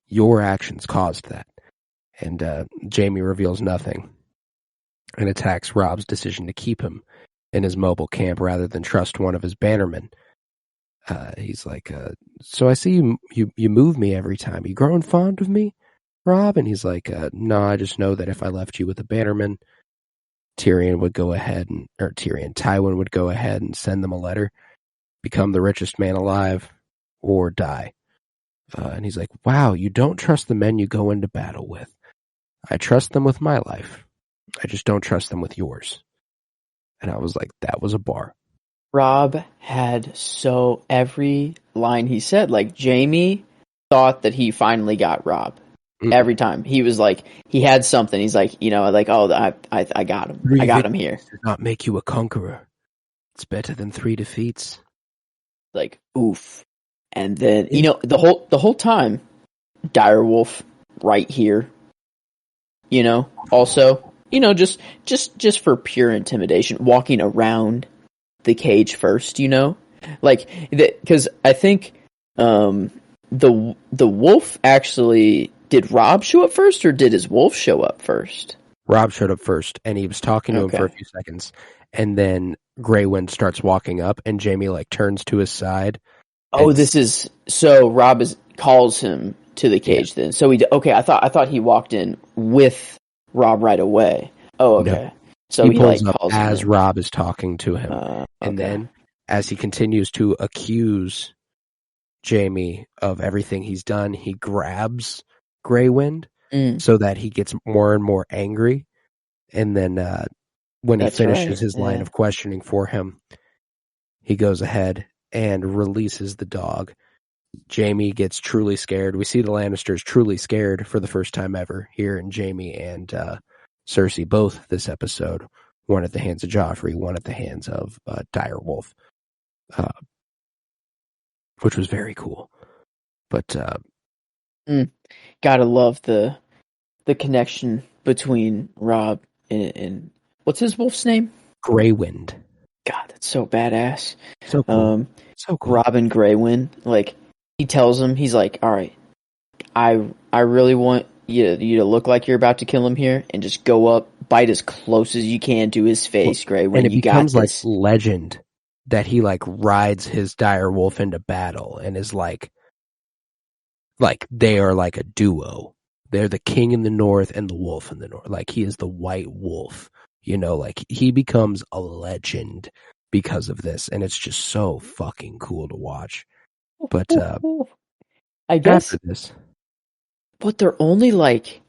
Your actions caused that. And Jaime reveals nothing and attacks Robb's decision to keep him in his mobile camp rather than trust one of his bannermen. He's like, so I see you move me every time. You growing fond of me, Robb? And he's like, no, I just know that if I left you with a bannerman, Tywin would go ahead and send them a letter, become the richest man alive, or die. And he's like, wow, you don't trust the men you go into battle with. I trust them with my life. I just don't trust them with yours. And I was like, that was a bar. Robb had every line he said, like Jaime thought that he finally got Robb. Every time he was like, he had something. He's like, oh, I got him. I got him here. Does not make you a conqueror. It's better than 3 defeats. Like, oof. And then the whole time, Direwolf right here. Also, just for pure intimidation, walking around the cage first. Like because I think the wolf actually. Did Robb show up first, or did his wolf show up first? Robb showed up first, and he was talking to him for a few seconds, and then Grey Wind starts walking up, and Jaime turns to his side. Oh, so Robb calls him to the cage then. So I thought he walked in with Robb right away. Oh, okay. No. So he pulls up calls as him. Robb is talking to him, and then as he continues to accuse Jaime of everything he's done, he grabs Grey Wind so that he gets more and more angry, and then when he finishes his line of questioning for him, he goes ahead and releases the dog. Jaime gets truly scared. We see the Lannisters truly scared for the first time ever here in Jaime and Cersei both this episode, one at the hands of Joffrey, one at the hands of Direwolf, which was very cool. But gotta love the connection between Robb and what's his wolf's name? Grey Wind. God, that's so badass. So cool. So cool. Robb and Grey Wind, like he tells him, he's like, all right, I really want you to look like you're about to kill him here, and just go up, bite as close as you can to his face, Grey Wind. And it becomes like legend that he like rides his dire wolf into battle and is like they are like a duo. They're the king in the north and the wolf in the north. Like he is the white wolf, like he becomes a legend because of this, and it's just so fucking cool to watch. But I guess after this, but they're only like,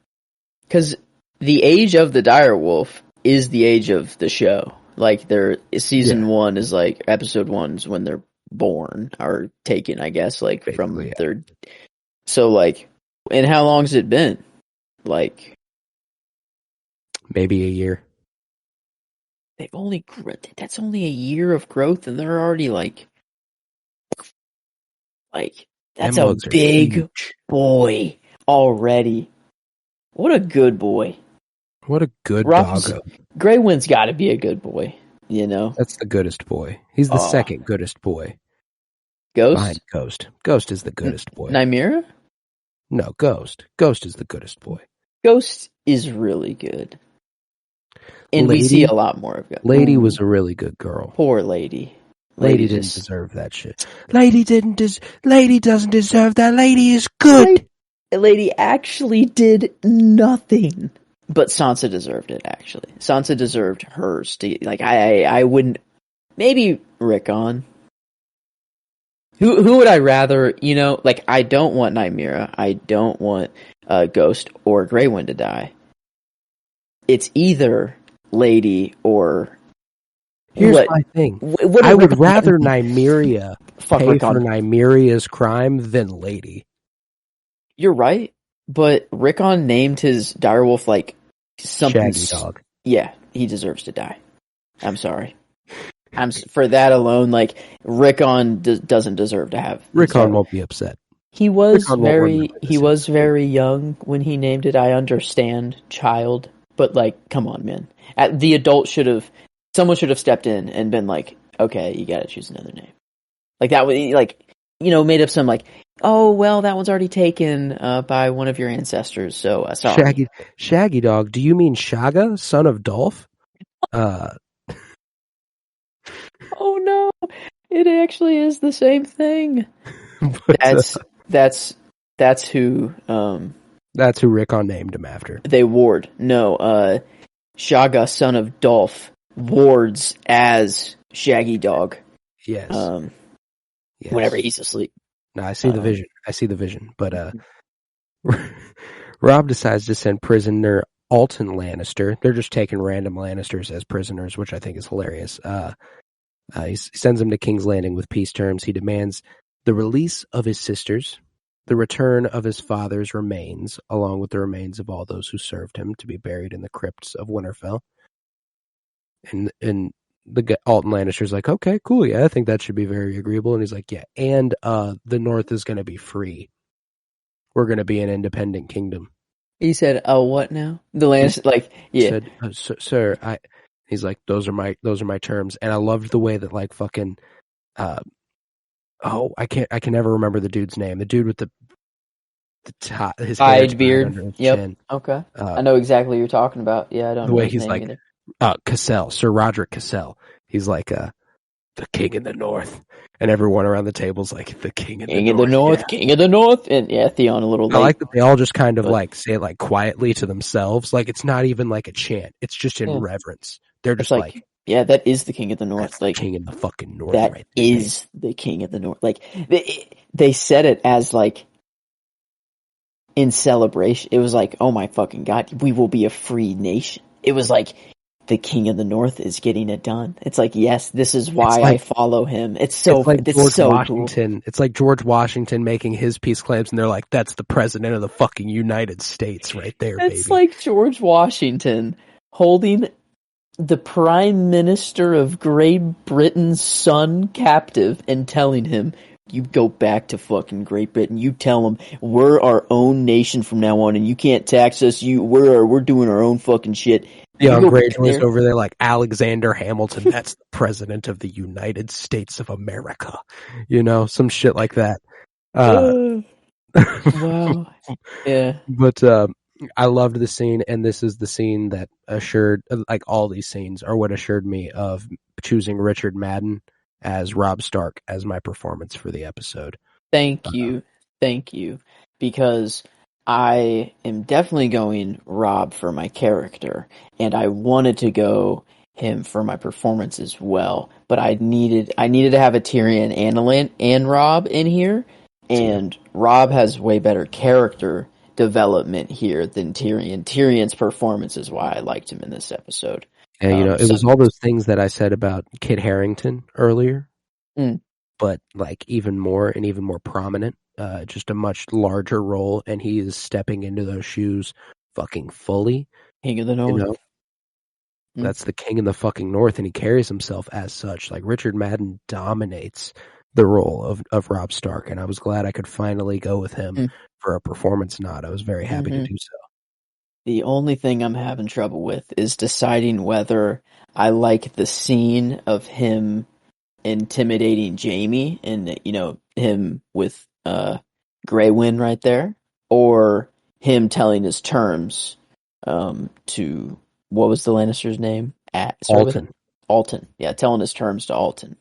because the age of the dire wolf is the age of the show. Like season 1 is like episode 1 is when they're born or taken, I guess, like basically, from their. So like, and how long has it been? Like maybe a year. That's only a year of growth, and they're already like that's a big boy already. What a good boy. What a good doggo. Grey Wind's got to be a good boy, That's the goodest boy. He's the second goodest boy. Ghost? Behind Ghost. Ghost is the goodest boy. Nymeria? No, Ghost. Ghost is the goodest boy. Ghost is really good. And Lady, we see a lot more of Ghost. Lady was a really good girl. Poor Lady. Lady didn't deserve that shit. Lady doesn't deserve that. Lady is good. Lady actually did nothing. But Sansa deserved it, actually. Sansa deserved hers. Like, I wouldn't... Maybe Rickon. Who would I rather, like, I don't want Nymeria. I don't want Ghost or Grey Wind to die. It's either Lady or... Here's my thing. I would rather Nymeria pay for Nymeria's crime than Lady. You're right, but Rickon named his direwolf like something. Shaggy dog. Yeah, he deserves to die. I'm sorry. For that alone, like Rickon doesn't deserve to have. Rickon won't be upset. He was very young when he named it. I understand, child, but like, come on, man. Someone should have stepped in and been like, okay, you got to choose another name. Like that was like, made up some like, oh well, that one's already taken by one of your ancestors. So sorry. Shaggy dog. Do you mean Shaga, son of Dolph? Oh no, it actually is the same thing. That's who. That's who Rickon named him after. They ward. No, Shaga, son of Dolph, wards as Shaggy Dog. Yes. Yes. Whenever he's asleep. No, I see the vision. But Rob decides to send prisoner Alton Lannister. They're just taking random Lannisters as prisoners, which I think is hilarious. He sends him to King's Landing with peace terms. He demands the release of his sisters, the return of his father's remains, along with the remains of all those who served him, to be buried in the crypts of Winterfell. And the Alton Lannister's like, okay, cool, yeah, I think that should be very agreeable. And he's like, yeah, and the North is going to be free. We're going to be an independent kingdom. He said, "Oh, what now?" The Lannister, like, yeah, said, sir, he's like, those are my terms. And I loved the way that like fucking, I can never remember the dude's name. The dude with the top, his side beard. Yep. Chin. Okay. I know exactly what you're talking about. Yeah, I don't know the way his he's name like. either. Cassell, Sir Roderick Cassell. He's like the king in the north, and everyone around the table's like the king in the north, yeah. King of the north, and yeah, Theon a little. I like that they all just kind of like say it like quietly to themselves, like it's not even like a chant; it's just in reverence. They're just like, yeah, that is the king of the north, like king in the fucking north. That right is the king of the north. Like they said it as like in celebration. It was like, oh my fucking god, we will be a free nation. It was like. The king of the north is getting it done. It's like, yes, this is why I follow him. It's like George Washington. Cool. It's like George Washington making his peace claims, and they're like, that's the president of the fucking United States right there, baby. It's like George Washington holding the prime minister of Great Britain's son captive and telling him, you go back to fucking Great Britain. You tell them we're our own nation from now on, and you can't tax us. We're doing our own fucking shit. Yeah, Greyjoy's over there like Alexander Hamilton. That's the president of the United States of America. Some shit like that. Wow. Yeah. But I loved the scene, and this is the scene that assured, like all these scenes are what assured me of choosing Richard Madden as Robb Stark as my performance for the episode. Thank you. Because I am definitely going Robb for my character, and I wanted to go him for my performance as well. But I needed to have a Tyrion and Robb in here, and Robb has way better character development here than Tyrion. Tyrion's performance is why I liked him in this episode. And, it was all those things that I said about Kit Harington earlier, but like even more prominent, just a much larger role, and he is stepping into those shoes fucking fully. King of the North. That's the king of the fucking North, and he carries himself as such. Like, Richard Madden dominates the role of Robb Stark, and I was glad I could finally go with him for a performance nod. I was very happy to do so. The only thing I'm having trouble with is deciding whether I like the scene of him intimidating Jaime and, him with Grey Wind right there, or him telling his terms to, what was the Lannister's name? Alton. Yeah, telling his terms to Alton.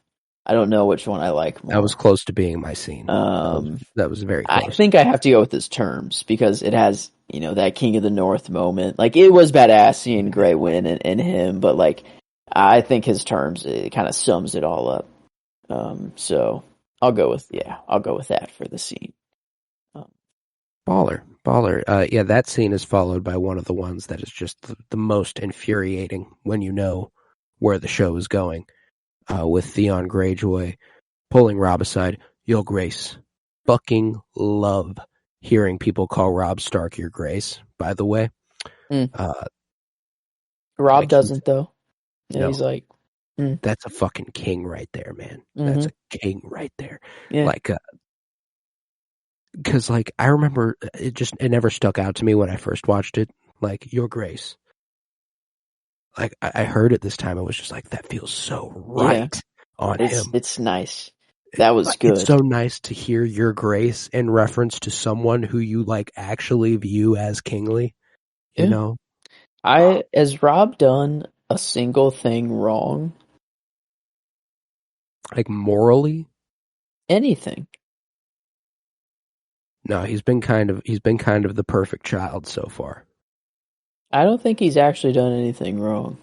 I don't know which one I like more. That was close to being my scene. That was very close. I think I have to go with his terms because it has, that King of the North moment. Like, it was badass seeing Grey Wind and him, but like, I think his terms, it kind of sums it all up. So I'll go with that for the scene. Baller. Yeah, that scene is followed by one of the ones that is just the most infuriating when you know where the show is going. With Theon Greyjoy pulling Robb aside. Your Grace. Fucking love hearing people call Robb Stark Your Grace, by the way. Robb doesn't, though. Yeah, no. He's like... That's a fucking king right there, man. That's a king right there. Yeah. Like, because like I remember it never stuck out to me when I first watched it. Like, Your Grace. Like, I heard it this time. I was just like, that feels so right on him. It's nice. That was good. It's so nice to hear Your Grace in reference to someone who you like actually view as kingly. You know? Has Robb done a single thing wrong? Like, morally? Anything. No, he's been kind of the perfect child so far. I don't think he's actually done anything wrong.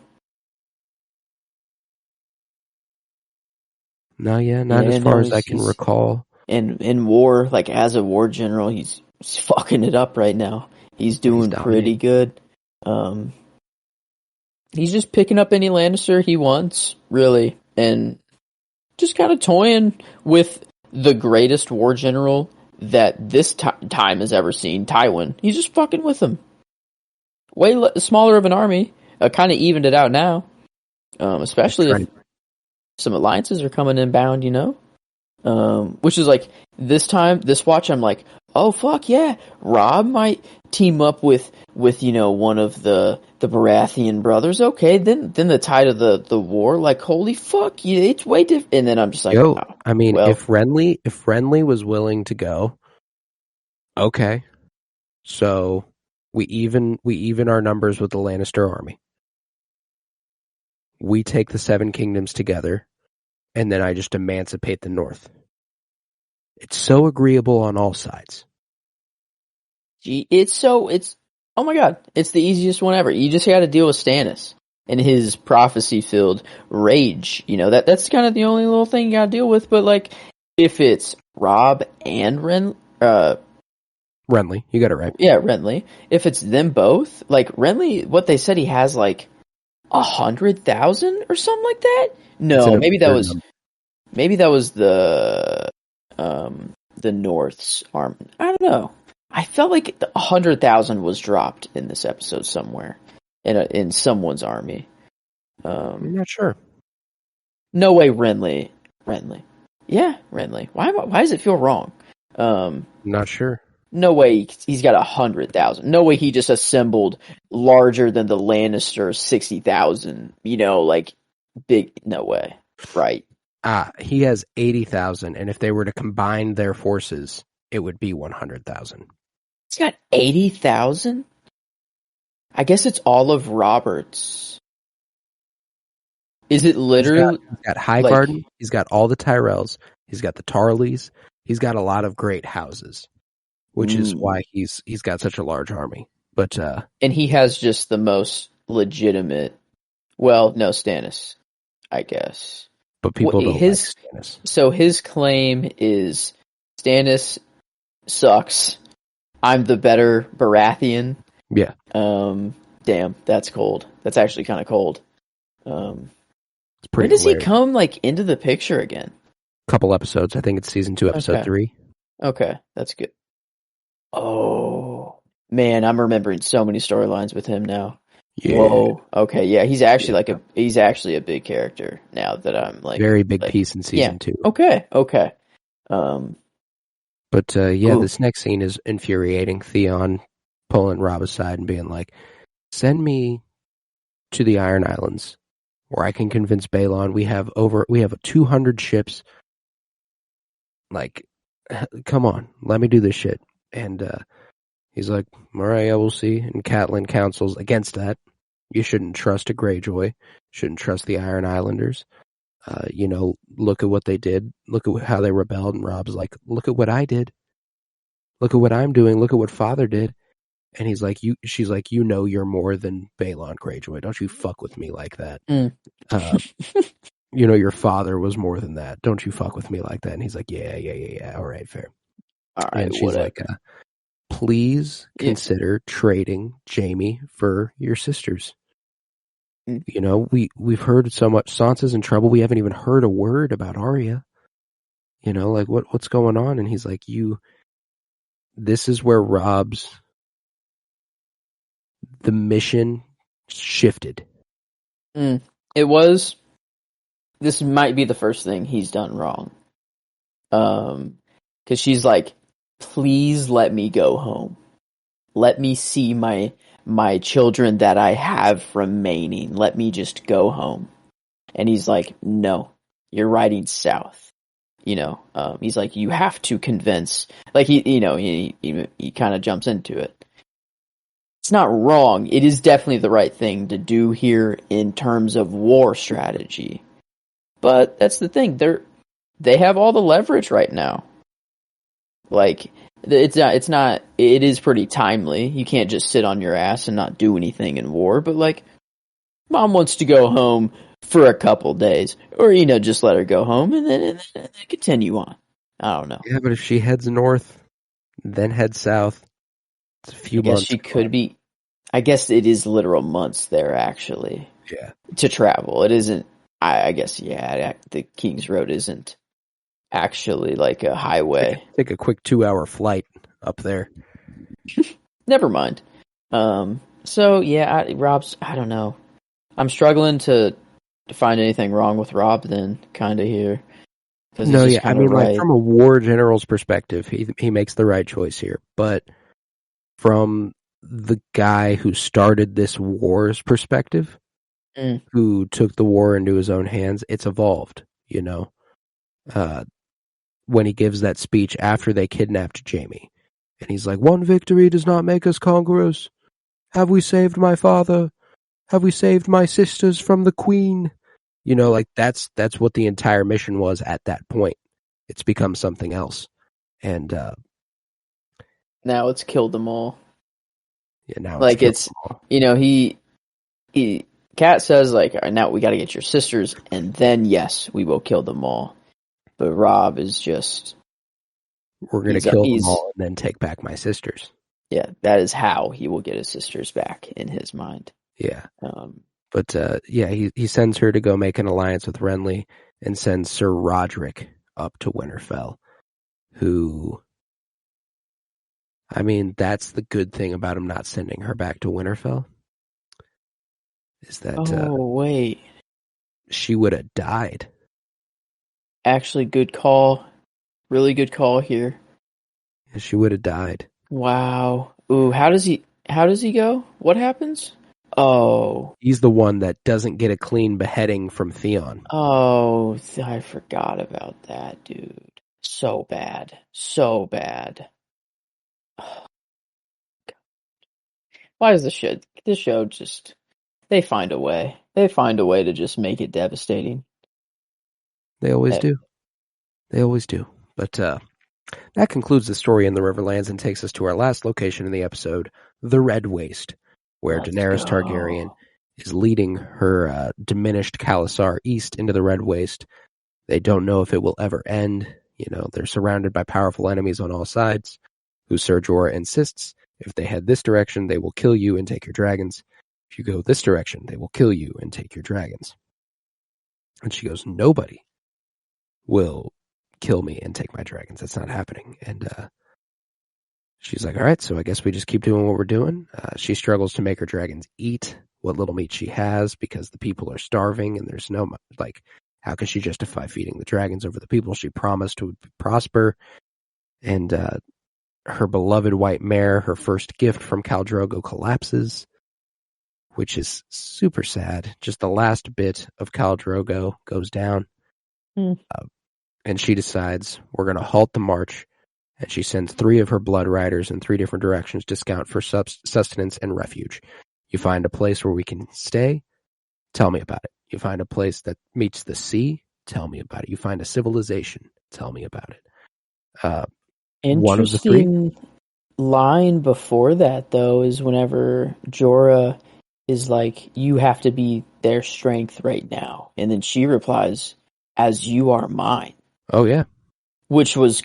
No, not as far as I can recall. In war, like as a war general, he's fucking it up right now. He's doing pretty good. He's just picking up any Lannister he wants, really, and just kind of toying with the greatest war general that this time has ever seen, Tywin. He's just fucking with him. Way smaller of an army, kind of evened it out now. Especially if some alliances are coming inbound, which is like this watch, I'm like, oh fuck yeah, Robb might team up with one of the Baratheon brothers. Okay, then the tide of the war, like holy fuck, yeah, it's way different. And then I'm just like, I mean, if Renly was willing to go, okay, so we even our numbers with the Lannister army. We take the Seven Kingdoms together, and then I just emancipate the North. It's so agreeable on all sides. Oh my god, it's the easiest one ever. You just got to deal with Stannis and his prophecy-filled rage. That's kind of the only little thing you got to deal with. But like, if it's Robb and Renly, you got it right. Yeah, Renly. If it's them both, like Renly, what they said he has like 100,000 or something like that. No, maybe that was the North's arm. I don't know. I felt like 100,000 was dropped in this episode somewhere in someone's army. I'm not sure. No way, Renly. Yeah, Renly. Why does it feel wrong? Not sure. No way he's got 100,000. No way he just assembled larger than the Lannister 60,000. Like big. No way. Right. He has 80,000, and if they were to combine their forces, it would be 100,000. He's got 80,000? I guess it's all of Robert's. Is it literally He's got Highgarden. like? He's got all the Tyrells. He's got the Tarleys. He's got a lot of great houses, which is why he's got such a large army. But And he has just the most legitimate. Well, no, Stannis, I guess. but people don't like Stannis. So his claim is Stannis sucks. I'm the better Baratheon. Yeah. Damn, that's cold. That's actually kind of cold. It's pretty. When does weird. he come like into the picture again? Couple episodes. I think it's season 2, episode 3. Okay, that's good. Oh man, I'm remembering so many storylines with him now. Yeah. Whoa. Okay, yeah, he's actually he's actually a big character now that I'm like very big piece in season 2. Okay. But this next scene is infuriating. Theon pulling Robb aside and being like, "Send me to the Iron Islands, where I can convince Balon. We have 200 ships. Like, come on, let me do this shit." And he's like, "All right, I will see." And Catelyn counsels against that. You shouldn't trust a Greyjoy. Shouldn't trust the Iron Islanders. Look at what they did. Look at how they rebelled. And Robb's like, "Look at what I did. Look at what I'm doing. Look at what Father did." And she's like, "You're more than Balon Greyjoy. Don't you fuck with me like that. Your father was more than that. Don't you fuck with me like that." And he's like, yeah. All right, fair. All right, and she's like, "Please consider trading Jaime for your sisters. We've heard so much. Sansa's in trouble. We haven't even heard a word about Arya. Like what's going on?" And he's like, this is where the mission shifted. This might be the first thing he's done wrong. Because she's like, "Please let me go home. Let me see my children that I have remaining. Let me just go home." And he's like, "No, you're riding south." He's like, "You have to convince." Like he kind of jumps into it. It's not wrong. It is definitely the right thing to do here in terms of war strategy. But that's the thing. They have all the leverage right now. Like, it is pretty timely. You can't just sit on your ass and not do anything in war. But like, Mom wants to go home for a couple days, or just let her go home and then continue on. I don't know. Yeah, but if she heads north, then heads south, it's a few months. She could be. I guess it is literal months there actually. Yeah. To travel, it isn't. I guess the King's Road isn't actually like a highway. Take a quick 2-hour flight up there. Never mind. So yeah, Robb's. I don't know. I'm struggling to find anything wrong with Robb. Then kind of here. No, yeah. I mean, like from a war general's perspective, he makes the right choice here. But from the guy who started this war's perspective, who took the war into his own hands, it's evolved. When he gives that speech after they kidnapped Jaime, and he's like, "One victory does not make us conquerors. Have we saved my father? Have we saved my sisters from the queen?" Like that's what the entire mission was at that point. It's become something else. And now it's killed them all. Yeah, now like it's he Cat says like, "All right, now we got to get your sisters, and then yes, we will kill them all." But Robb is just, "We're going to kill them all and then take back my sisters." Yeah, that is how he will get his sisters back in his mind. Yeah. But he sends her to go make an alliance with Renly and sends Sir Roderick up to Winterfell, who, I mean, that's the good thing about him not sending her back to Winterfell, is that wait, she would have died. Actually, good call. Really good call here. She would have died. Wow. Ooh, how does he go? What happens? Oh. He's the one that doesn't get a clean beheading from Theon. Oh, I forgot about that, dude. So bad. So bad. Oh, why is this show just... They find a way. They find a way to just make it devastating. They always do. They always do. But that concludes the story in the Riverlands and takes us to our last location in the episode, the Red Waste, where Daenerys Targaryen is leading her diminished Khalasar east into the Red Waste. They don't know if it will ever end. You know, they're surrounded by powerful enemies on all sides, who Ser Jorah insists, if they head this direction, they will kill you and take your dragons. If you go this direction, they will kill you and take your dragons. And she goes, nobody will kill me and take my dragons. That's not happening. And she's like, all right, so I guess we just keep doing what we're doing. She struggles to make her dragons eat what little meat she has because the people are starving and there's no, like, how can she justify feeding the dragons over the people she promised would prosper? And her beloved white mare, her first gift from Khal Drogo, collapses, which is super sad. Just the last bit of Khal Drogo goes down. And she decides we're going to halt the march, and she sends 3 of her blood riders in 3 different directions to scout for sustenance and refuge. You find a place where we can stay? Tell me about it. You find a place that meets the sea? Tell me about it. You find a civilization? Tell me about it. One of the 3 line before that, though, is whenever Jorah is like, you have to be their strength right now. And then she replies, as you are mine. Oh, yeah. Which was,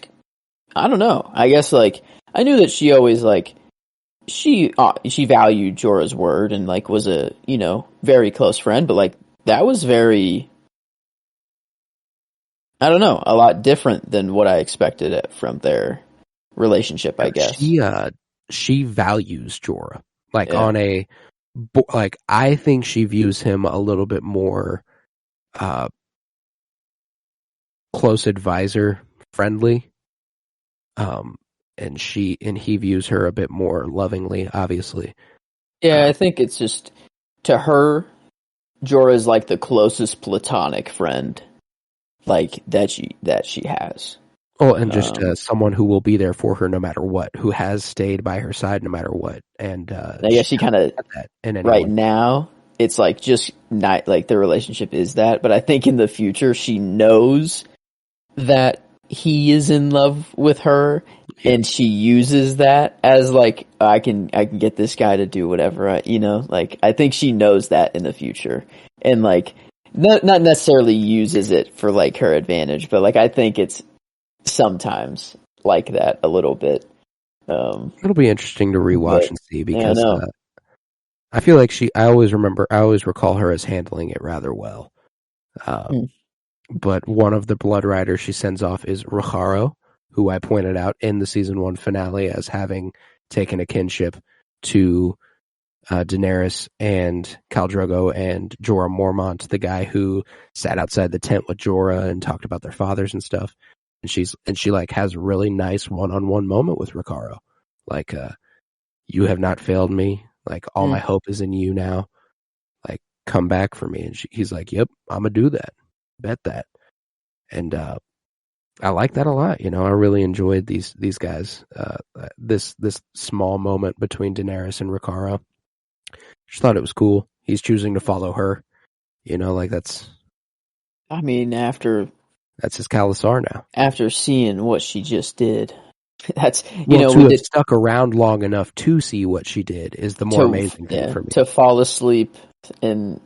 I don't know. I guess, like, I knew that she always, like, she valued Jorah's word and, like, was a, you know, very close friend. But, like, that was very, I don't know, a lot different than what I expected from their relationship, I guess. She values Jorah. Like, on a, like, I think she views him a little bit more close advisor friendly. And he views her a bit more lovingly, obviously. Yeah, I think it's just, to her, Jorah is like the closest platonic friend, like, that she has. Oh, and just someone who will be there for her no matter what, who has stayed by her side no matter what. And I guess she kind of, right now, it's like just not like the relationship is that, but I think in the future she knows that he is in love with her, and she uses that as like, I can get this guy to do whatever like, I think she knows that in the future, and like not necessarily uses it for like her advantage, but like I think it's sometimes like that a little bit. It'll be interesting to rewatch and see, because I feel like I always recall her as handling it rather well. But one of the blood riders she sends off is Rocharo, who I pointed out in the season 1 finale as having taken a kinship to Daenerys and Khal Drogo and Jorah Mormont, the guy who sat outside the tent with Jorah and talked about their fathers and stuff. And she like has a really nice one-on-one moment with Rocharo. Like, you have not failed me. Like, all my hope is in you now. Like, come back for me. And he's like, yep, I'm gonna do that. Bet that. And I like that a lot. You know, I really enjoyed these guys. This small moment between Daenerys and Rocharo. Just thought it was cool. He's choosing to follow her. You know, like that's. I mean, that's his Khalasar now. After seeing what she just did, that's to have stuck around long enough to see what she did is the more amazing thing for me. To fall asleep and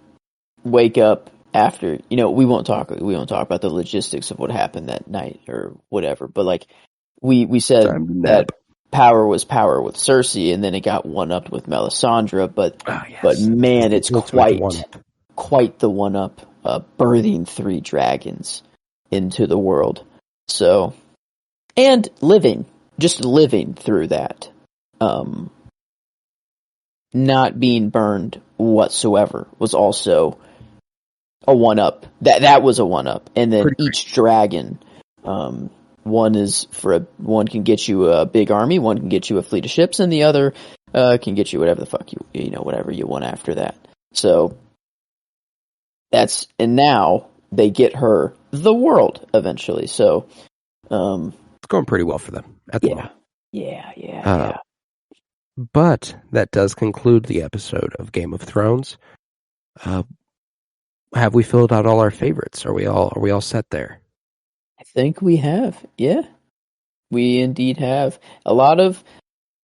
wake up after, we won't talk about the logistics of what happened that night or whatever, but like we said that power was power with Cersei, and then it got one-upped with Melisandre, but man, it's quite the one-up, birthing 3 dragons into the world. So, and living through that, not being burned whatsoever was also a one-up. That was a one-up. And then each dragon, one can get you a big army, one can get you a fleet of ships, and the other can get you whatever the fuck whatever you want after that. So and now they get her the world eventually. So it's going pretty well for them at the moment. Yeah. But that does conclude the episode of Game of Thrones. Have we filled out all our favorites? Are we all set there? I think we have. Yeah, we indeed have. A lot of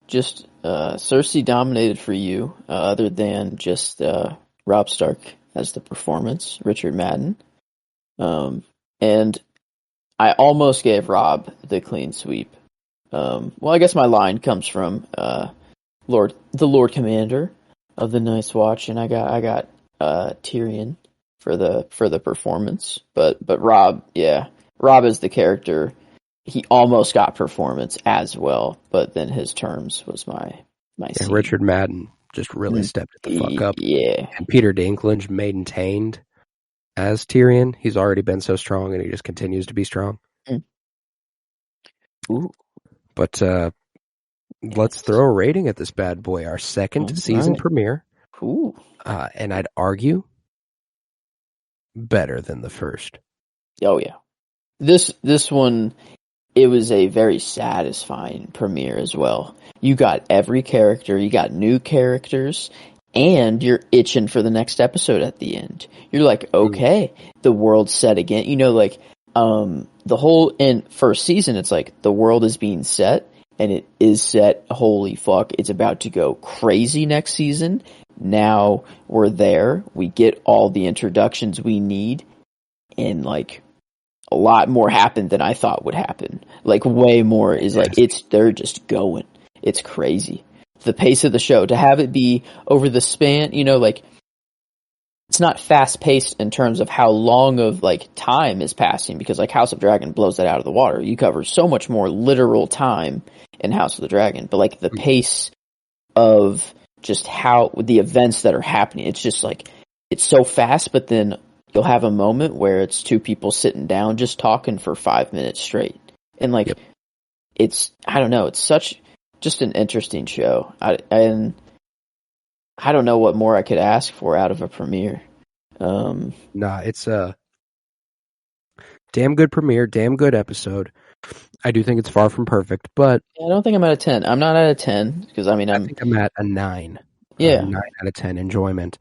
just Cersei dominated for you, other than just Rob Stark as the performance, Richard Madden. And I almost gave Rob the clean sweep. Well, I guess my line comes from the Lord Commander of the Night's Watch, and I got Tyrion for the performance. But Rob, yeah, Rob is the character. He almost got performance as well, but then his terms was my Yeah, seed. Richard Madden just really stepped it the fuck up. Yeah. And Peter Dinklage maintained as Tyrion. He's already been so strong, and he just continues to be strong. Ooh. But let's throw a rating at this bad boy. Our second season premiere. Ooh. And I'd argue better than the first. Oh yeah. This one, it was a very satisfying premiere as well. You got every character, you got new characters, and you're itching for the next episode at the end. You're like, okay, the world's set again. You know, like, the whole in first season, it's like the world is being set, and it is set. Holy fuck, it's about to go crazy next season. Now we're there. We get all the introductions we need, and like a lot more happened than I thought would happen. Like way more is like they're just going. It's crazy. The pace of the show, to have it be over the span, you know, like it's not fast paced in terms of how long of like time is passing, because like House of Dragon blows that out of the water. You cover so much more literal time in House of the Dragon, but like the pace of just how the events that are happening, it's just like it's so fast, but then you'll have a moment where it's two people sitting down just talking for 5 minutes straight. And like, it's, I don't know, it's such just an interesting show. And I don't know what more I could ask for out of a premiere. Nah, it's a damn good premiere, damn good episode. I do think it's far from perfect, but I don't think I'm at a 10. I'm not at a 10 because I mean, I think I'm at a 9. Yeah. 9 out of 10 enjoyment.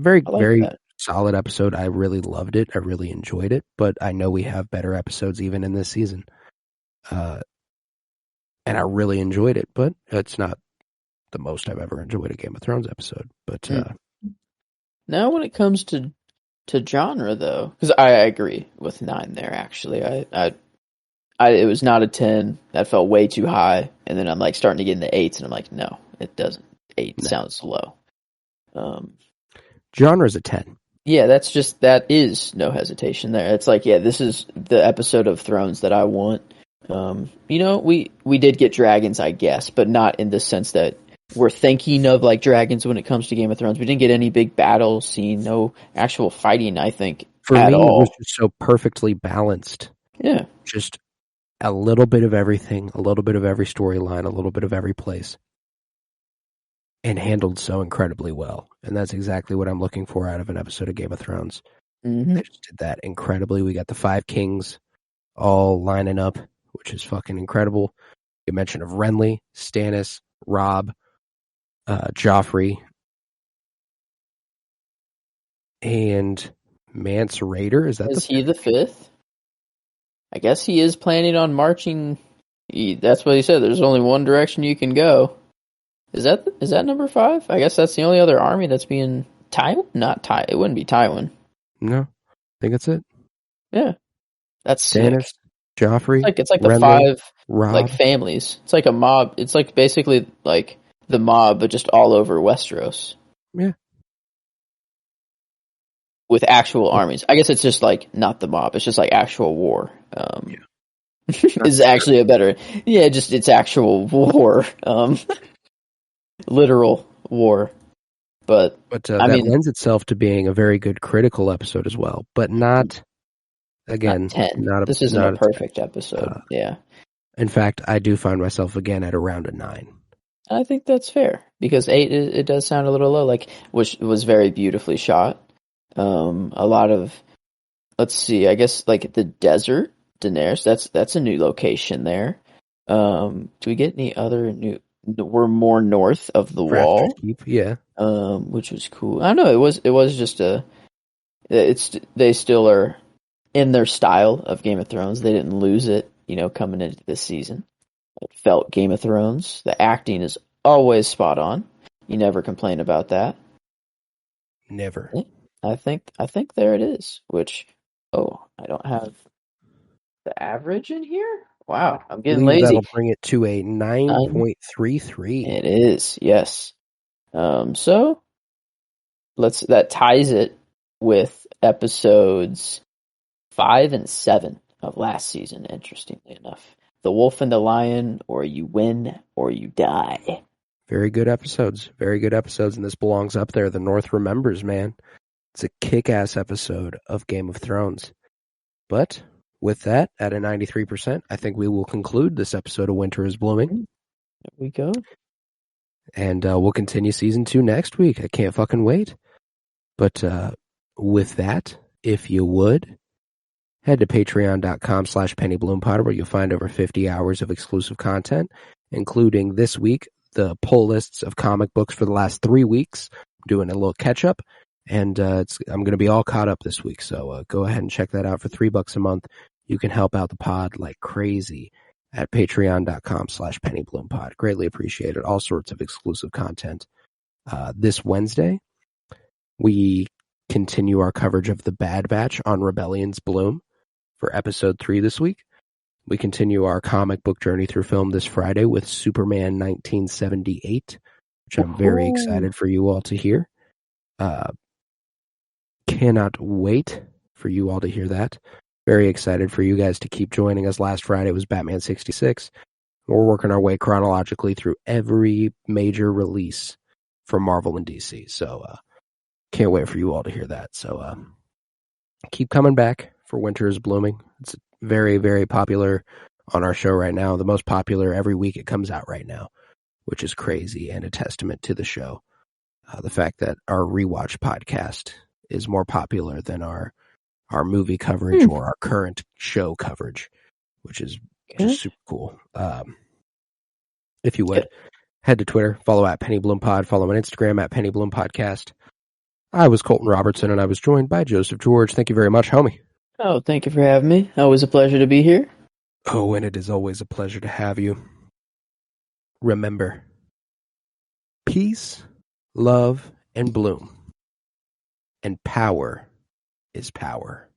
Very, I like very that. solid episode. I really loved it. I really enjoyed it, but I know we have better episodes even in this season. And I really enjoyed it, but it's not the most I've ever enjoyed a Game of Thrones episode. But now when it comes to genre though, because I agree with 9 there actually. I it was not a 10. That felt way too high, and then I'm like starting to get into 8s, and I'm like, no, it doesn't. 8 sounds low. Genre's a 10. Yeah, that is no hesitation there. It's like, yeah, this is the episode of Thrones that I want. You know, we did get dragons, I guess, but not in the sense that we're thinking of like dragons when it comes to Game of Thrones. We didn't get any big battle scene, no actual fighting, I think, for at me, all. it was just so perfectly balanced. Yeah. Just a little bit of everything, a little bit of every storyline, a little bit of every place. And handled so incredibly well. And that's exactly what I'm looking for out of an episode of Game of Thrones. Mm-hmm. They just did that incredibly. We got the 5 kings all lining up, which is fucking incredible. You mentioned of Renly, Stannis, Robb, Joffrey, and Mance Rayder. Is he the 5th? I guess he is planning on marching. That's what he said. There's only one direction you can go. Is that number 5? I guess that's the only other army that's being Tywin. It wouldn't be Tywin. No, I think that's it. Yeah, that's Stannis, sick. Joffrey. It's like the Renly, 5 Robb. like families. It's like a mob. It's like basically like the mob, but just all over Westeros. Yeah. With actual armies. I guess it's just like not the mob. It's just like actual war. Is actually a better. Yeah, just it's actual war. Literal war. But that lends itself to being a very good critical episode as well, but not again. Not 10. This isn't a perfect episode. Yeah. In fact, I do find myself again at around a 9. I think that's fair because 8 it does sound a little low. Like, which was very beautifully shot. A lot of, let's see, I guess like the desert, Daenerys. That's a new location there. Do we get any other new were more north of the Crafter's wall, Keep, yeah. which was cool. I don't know. It was just they still are in their style of Game of Thrones. They didn't lose it, coming into this season. It felt Game of Thrones. The acting is always spot on. You never complain about that. Never. Yeah, I think there it is. Which, I don't have the average in here. Wow, I'm I getting believe lazy. that'll bring it to a 9.33. It is, yes. So that ties it with episodes 5 and 7 of last season. Interestingly enough, The Wolf and the Lion, or You Win or You Die. Very good episodes. Very good episodes, and this belongs up there. The North remembers, man. It's a kick-ass episode of Game of Thrones. But with that, at a 93%, I think we will conclude this episode of Winter is Blooming. There we go. And we'll continue season 2 next week. I can't fucking wait. But with that, if you would, head to patreon.com/pennybloompotter, where you'll find over 50 hours of exclusive content, including this week, the pull lists of comic books for the last 3 weeks, doing a little catch up. And I'm going to be all caught up this week. So go ahead and check that out for $3 a month. You can help out the pod like crazy at patreon.com/pennybloompod. Greatly appreciated. All sorts of exclusive content. This Wednesday, we continue our coverage of The Bad Batch on Rebellion's Bloom for episode 3 this week. We continue our comic book journey through film this Friday with Superman 1978, which I'm very excited for you all to hear. Cannot wait for you all to hear that. Very excited for you guys to keep joining us. Last Friday was Batman 66. We're working our way chronologically through every major release from Marvel and DC. So can't wait for you all to hear that. So keep coming back for Winter is Blooming. It's very, very popular on our show right now. The most popular every week it comes out right now, which is crazy and a testament to the show. The fact that our rewatch podcast is more popular than our movie coverage or our current show coverage, which is just super cool. If you would, head to Twitter, follow at Penny Bloom Pod, follow on Instagram at Penny Bloom Podcast. I was Colton Robertson, and I was joined by Joseph George. Thank you very much, homie. Oh, thank you for having me. Always a pleasure to be here. Oh, and it is always a pleasure to have you. Remember, peace, love, and bloom. And power is power.